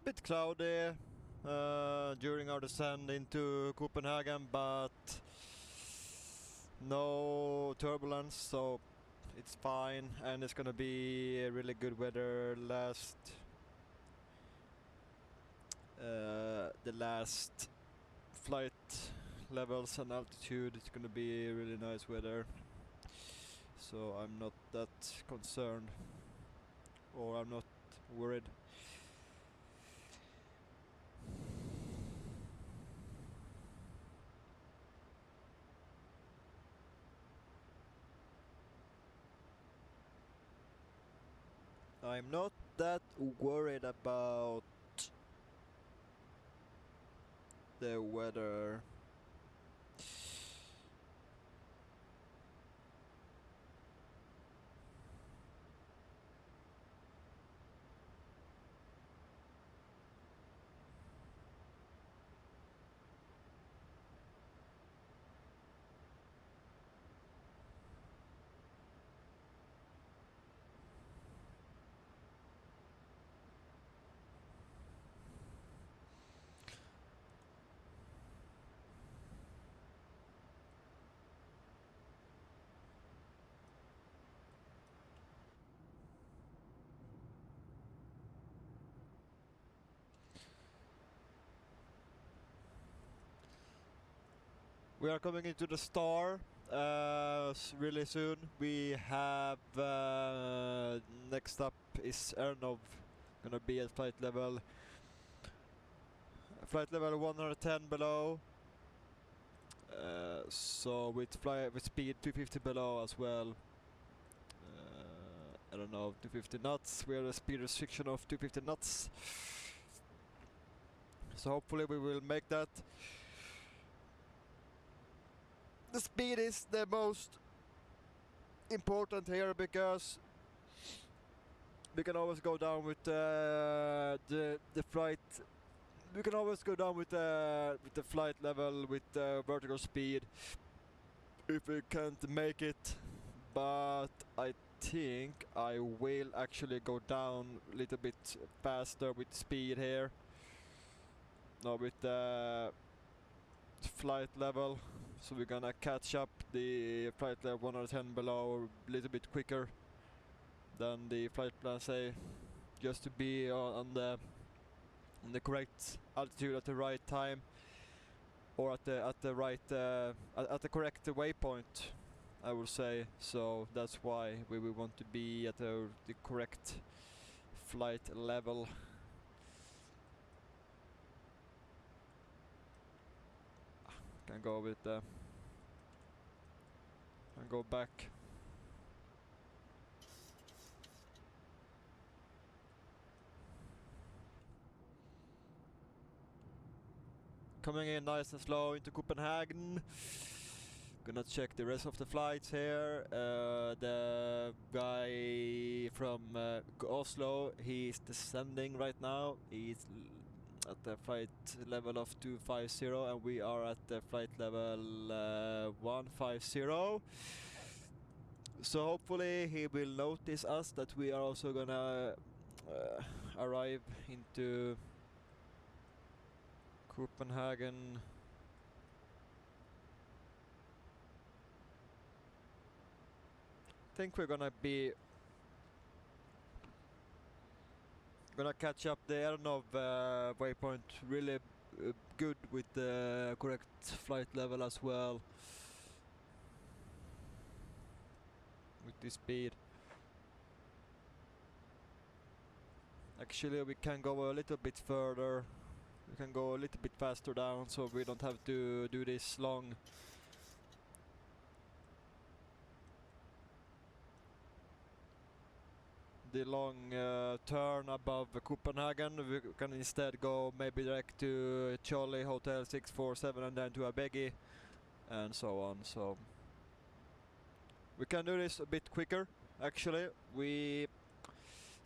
Bit cloudy during our descent into Copenhagen, but no turbulence, so it's fine, and it's gonna be really good weather the last flight levels and altitude. It's gonna be really nice weather, so I'm not that concerned, or I'm not worried. I'm not that worried about the weather. We are coming into the star really soon. We have next up is Ernov, gonna be at flight level 110 below. So with speed 250 below as well. I don't know, 250 knots. We have a speed restriction of 250 knots. So hopefully we will make that. The speed is the most important here because we can always go down with the flight. We can always go down with the flight level with vertical speed if we can't make it. But I think I will actually go down a little bit faster with speed here. No, with the flight level. So we're gonna catch up the flight level 110 below a little bit quicker than the flight plan say, just to be on the correct altitude at the right time, or at the right at the correct waypoint, I would say. So that's why we want to be at the correct flight level. Can go with the and go back. Coming in nice and slow into Copenhagen. Gonna check the rest of the flights here. The guy from Oslo, he's descending right now. He's at the flight level of 250 and we are at the flight level 150. So hopefully he will notice us, that we are also gonna arrive into Copenhagen. I think we're gonna catch up the Ernov waypoint really good with the correct flight level as well. With this speed. Actually we can go a little bit further. We can go a little bit faster down, so we don't have to do this long turn above Copenhagen. We can instead go maybe direct to Charlie Hotel 647 and then to Abegi and so on. So we can do this a bit quicker. Actually, we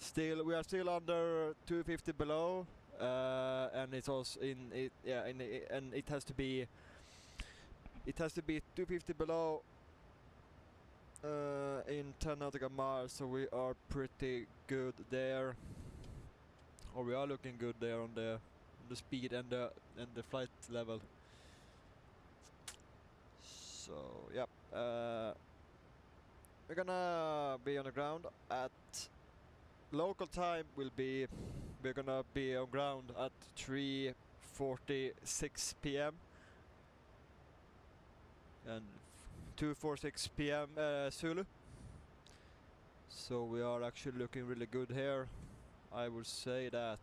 are still under 250 below, and it's also and it has to be 250 below in 10 nautical miles, so we are pretty good there, or we are looking good there on the speed and the flight level. So yeah, we're gonna be on the ground at local time. We're gonna be on ground at 3:46 p.m. and 2:46 p.m. Zulu. So we are actually looking really good here. I would say that.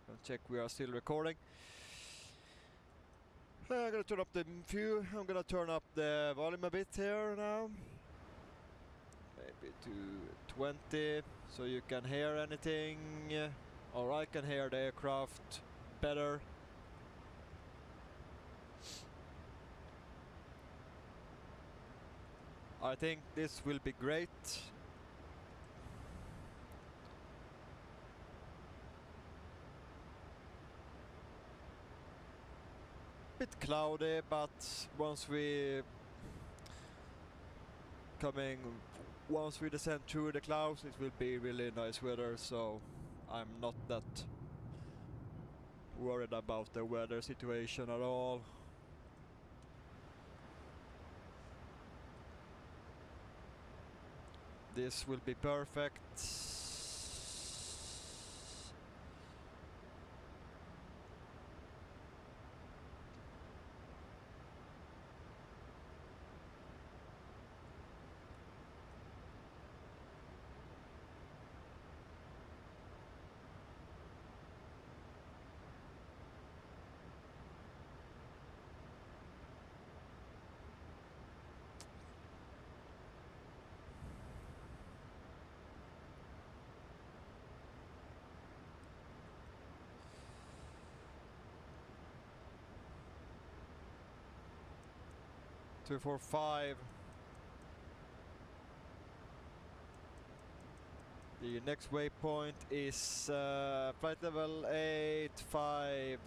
I'll check we are still recording. I'm gonna turn up the view. I'm gonna turn up the volume a bit here now. Maybe to 20, so you can hear anything. Or I can hear the aircraft better. I think this will be great. Bit cloudy, but once we descend through the clouds, it will be really nice weather, so I'm not that worried about the weather situation at all. This will be perfect. 245. The next waypoint is flight level 85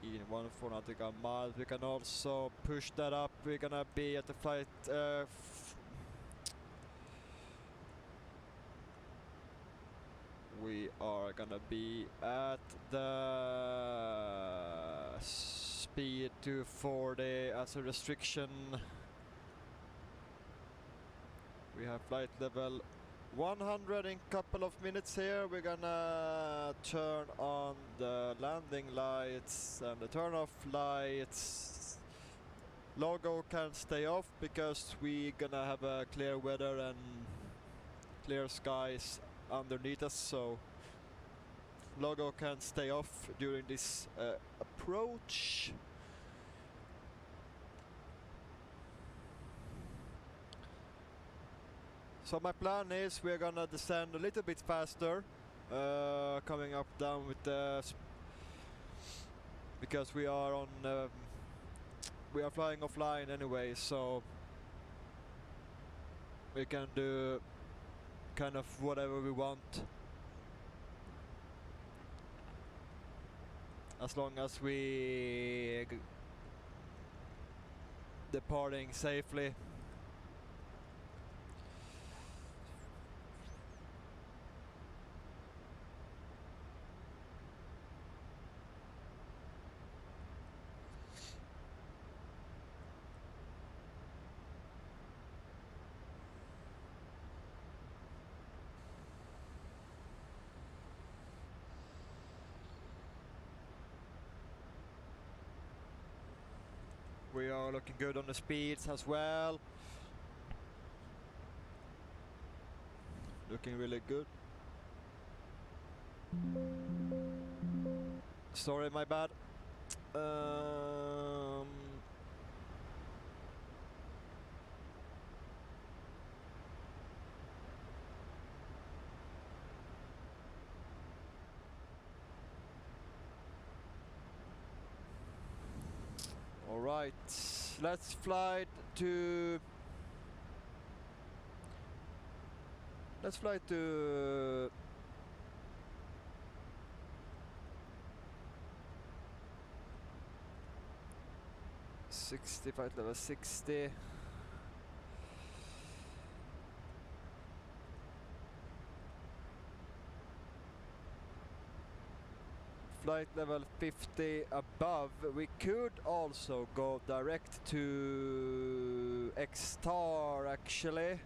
in 14 nautical miles. We can also push that up. We're gonna be at the flight we are gonna be at the speed 240 as a restriction. We have flight level 100 in couple of minutes here. We're gonna turn on the landing lights and the turn off lights. Logo can stay off because we're gonna have a clear weather and clear skies underneath us, so logo can stay off during this approach. So my plan is we're gonna descend a little bit faster, coming up down with the because we are on we are flying offline anyway, so we can do kind of whatever we want as long as we departing safely. We are looking good on the speeds as well. Looking really good. Sorry, my bad. All right, let's fly to 60, flight level 60. Flight level 50 above. We could also go direct to Ekch actually.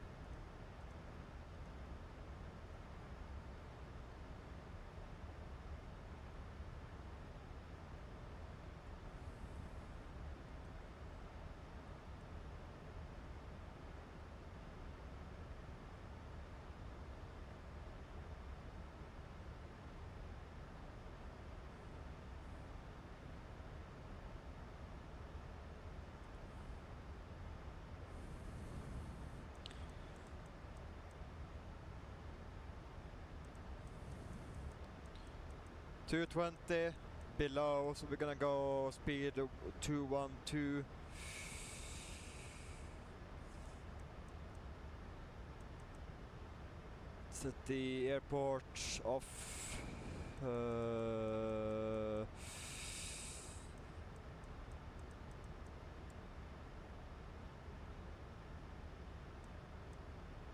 .220 below, so we're gonna go speed 212. Set the airport off.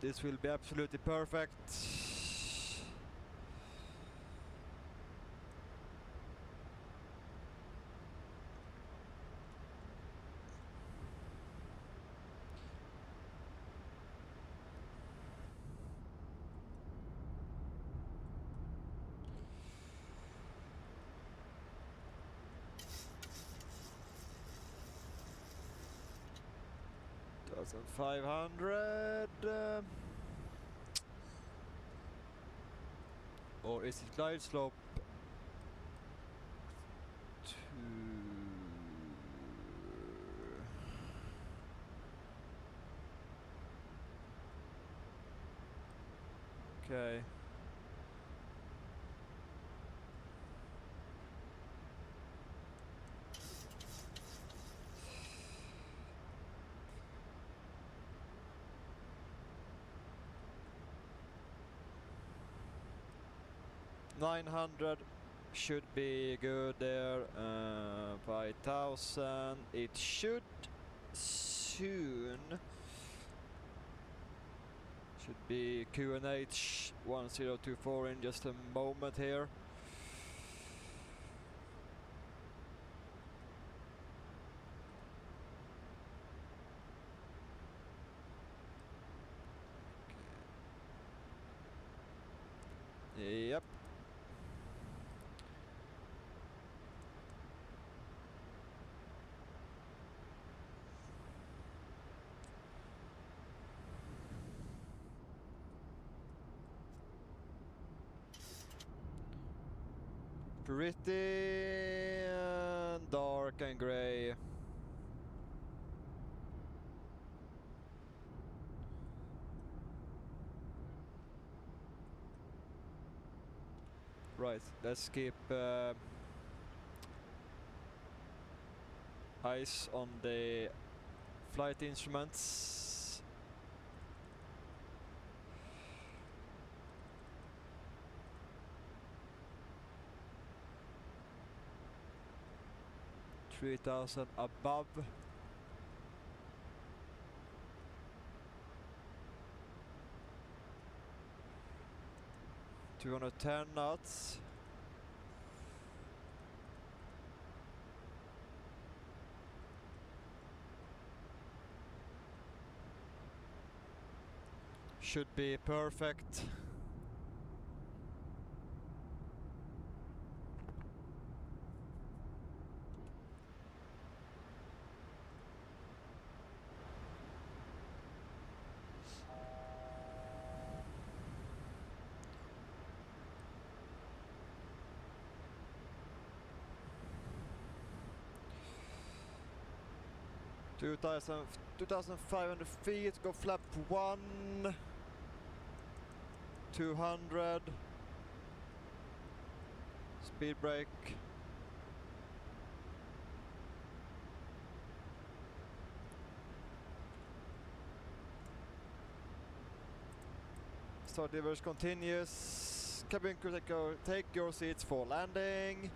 This will be absolutely perfect. $1,500. Or is it glide slope? Okay. 900 should be good there. 5000. It should soon. Should be QNH 1024 in just a moment here. Yep. Pretty dark and grey. Right, let's keep eyes on the flight instruments. $3,000 above. $210 knots. Should be perfect. Two thousand 500 feet, go flap 1, 200, speed brake, start reverse continuous, cabin crew take your seats for landing,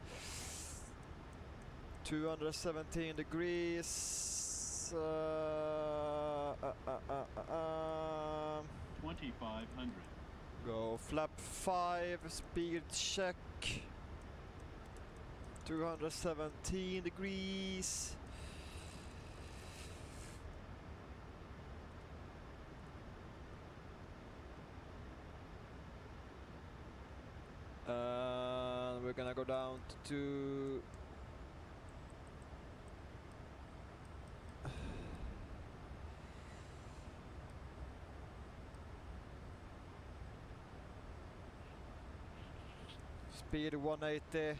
217 degrees. 2500. Go flap 5, speed check, 217 degrees. We're gonna go down to speed 180. Bit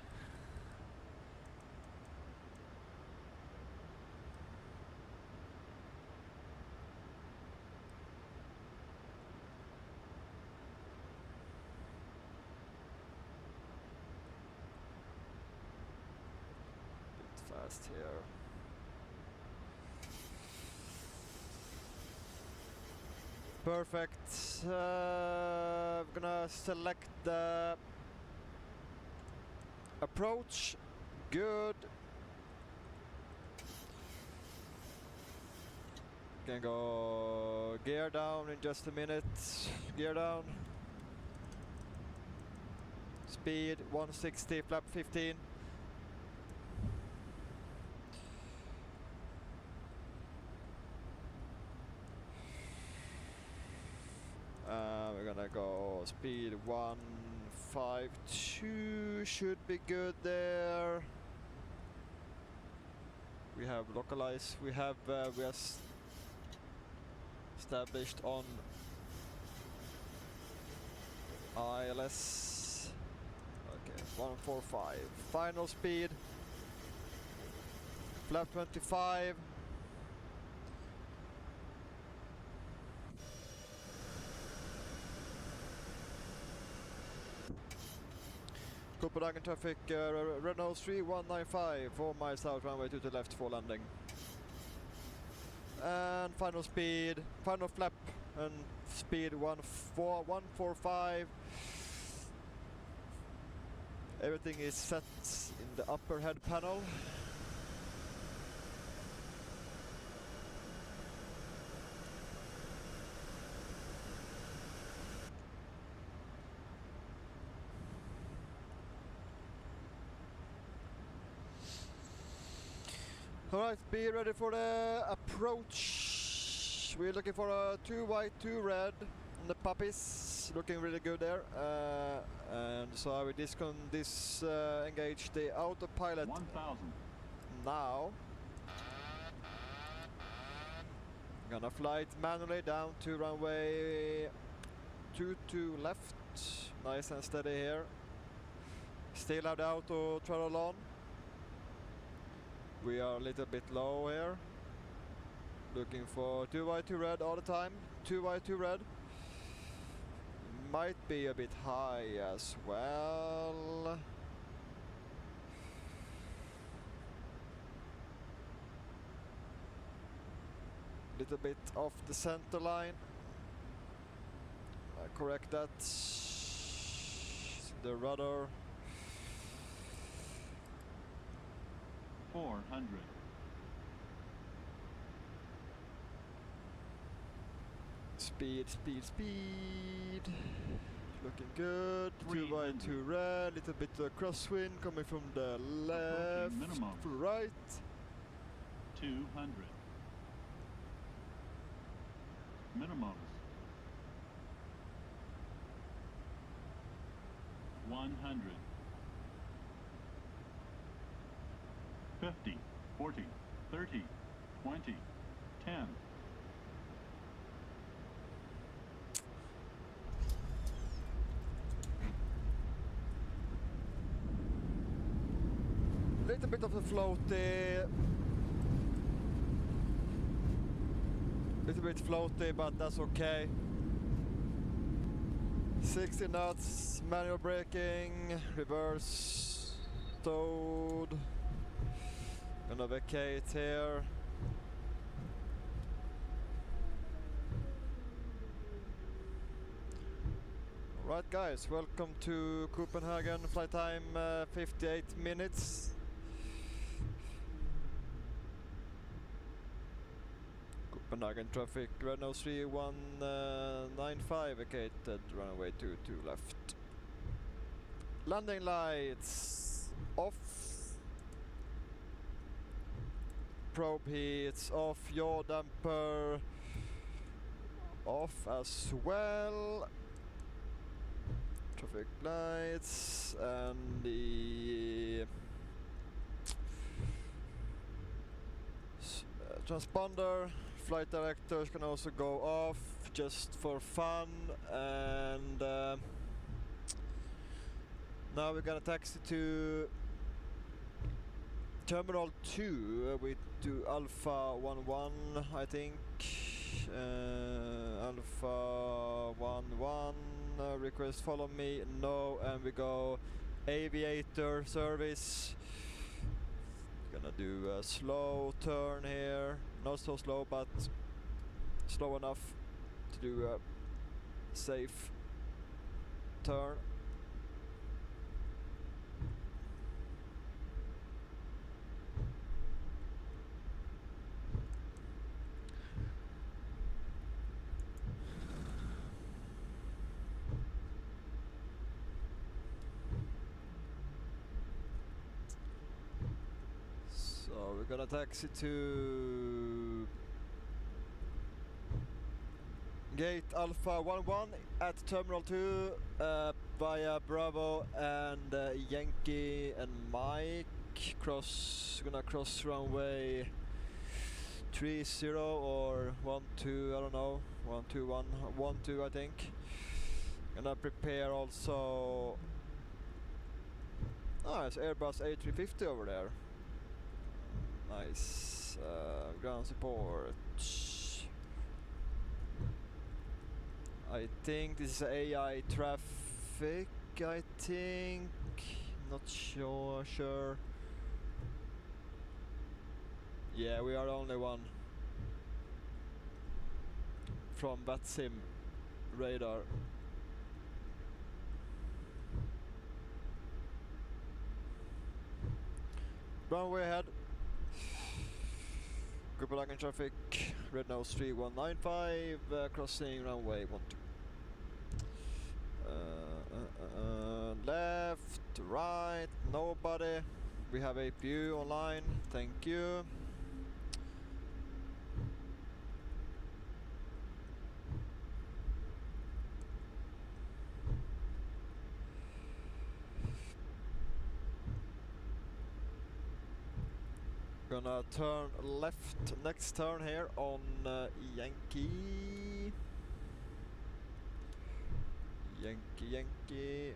fast here. Perfect. I'm gonna select the approach. Good. Can go gear down in just a minute. Gear down. Speed 160, flap 15. We're gonna go speed 152, should be good there. We have localized, we are established on ILS. Okay, 145. Final speed, flap 25. Copenhagen traffic, Renault 3195, 4 miles out, runway 2 to the left for landing. And final speed, final flap, and speed 145. Everything is set in the upper head panel. Alright, be ready for the approach. We're looking for a 2 white, 2 red on the puppies. Looking really good there. And so I will disengage the autopilot 1,000. now. Gonna fly it manually down to runway 22 left. Nice and steady here. Still have the auto throttle on. We are a little bit low here. Looking for 2 white, 2 red all the time. 2 white, 2 red. Might be a bit high as well. Little bit off the center line. Correct that. The rudder. 400. Speed, speed, speed. Looking good. 2 white, 300. 2 red. Little bit crosswind coming from the left minimum. to right. 200. Minimums. 100. 50, 40, 30, 20, 10. Little bit of a floaty. Little bit floaty, but that's okay. 60 knots, manual braking, reverse, stowed. Gonna vacate here. Alright guys, welcome to Copenhagen. Flight time 58 minutes. Copenhagen traffic, Renault 3195 vacated, runway 22 left. Landing lights off. Probe heats off, yaw damper off as well. Traffic lights and the transponder. Flight directors can also go off just for fun. And now we're gonna taxi to Terminal 2 with to Alpha 11, I think. Alpha 11, request follow me, no, and we go aviator service. Gonna do a slow turn here, not so slow but slow enough to do a safe turn. So we're gonna taxi to Gate Alpha 11 at Terminal 2 via Bravo and Yankee and Mike. Gonna cross runway 30 or 12, I don't know, 121, 12 I think. Gonna prepare also. Oh, it's Airbus A350 over there. Nice. Ground support. I think this is AI traffic, I think. Not sure. Yeah, we are the only one from VATSIM radar. Runway ahead. Copenhagen traffic, red nose 3195, crossing runway 12. Left, right, nobody. We have a view online, thank you. Gonna turn left next turn here on Yankee. Yankee.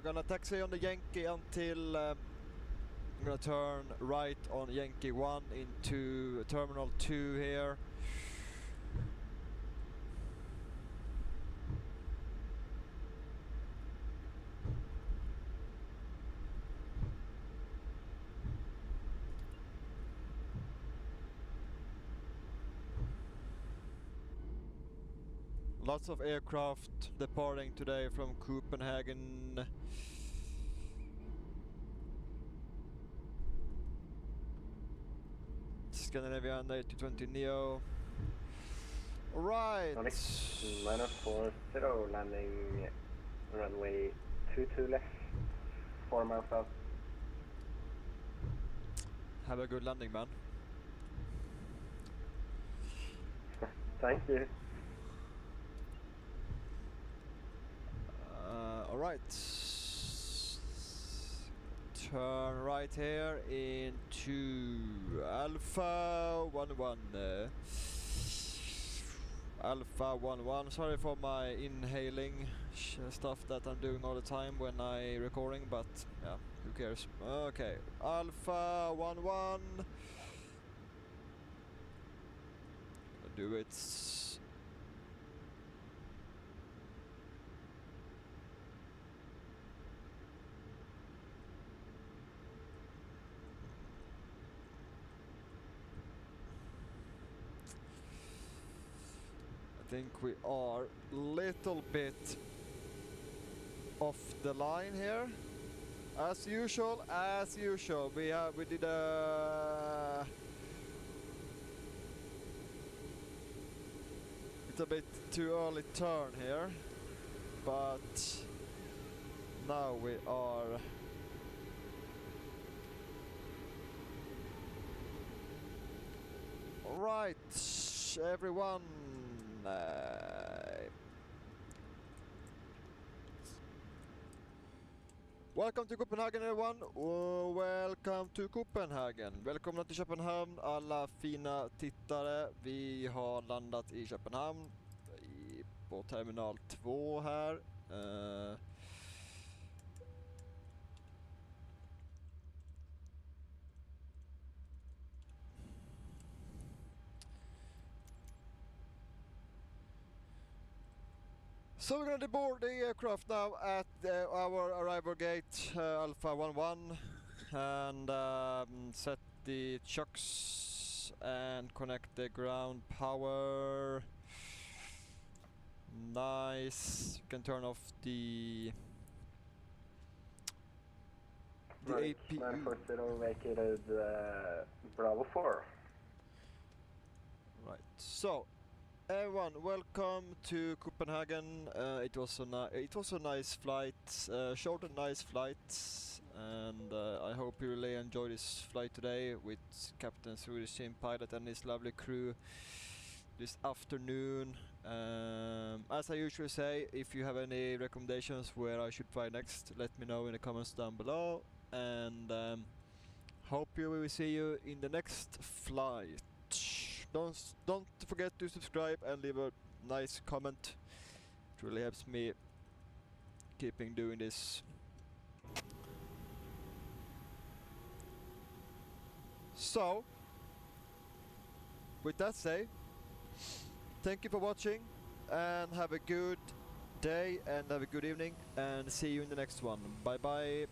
Gonna taxi on the Yankee until I'm gonna turn right on Yankee 1 into Terminal 2 here. Lots of aircraft departing today from Copenhagen. Scandinavian 820 Neo. Alright. -440 landing runway 22 left, 4 miles out. Have a good landing, man. Thank you. Alright. Turn right here into Alpha 11. Alpha 11. Sorry for my inhaling stuff that I'm doing all the time when I recording, but yeah, who cares? Okay, Alpha 11. Do it. I think we are little bit off the line here. As usual. We did a it's a bit too early turn here, but now we are all right, everyone. Welcome to Copenhagen, everyone. Welcome to Copenhagen. Välkomna till Köpenhamn, alla fina tittare. Vi har landat i Köpenhamn på terminal 2 här. So we're going to board the aircraft now at our arrival gate, Alpha 11, and set the chocks and connect the ground power. Nice. You can turn off the Right, APU. 940 vacated Bravo 4. Right. So, everyone, welcome to Copenhagen. It was a nice flight, short and nice flight, and I hope you really enjoy this flight today with Captain Swedish Sim Pilot and his lovely crew this afternoon. As I usually say, if you have any recommendations where I should fly next, let me know in the comments down below, and hope we will see you in the next flight. Don't forget to subscribe and leave a nice comment. It really helps me keeping doing this. So with that say, thank you for watching and have a good day and have a good evening and see you in the next one. Bye bye.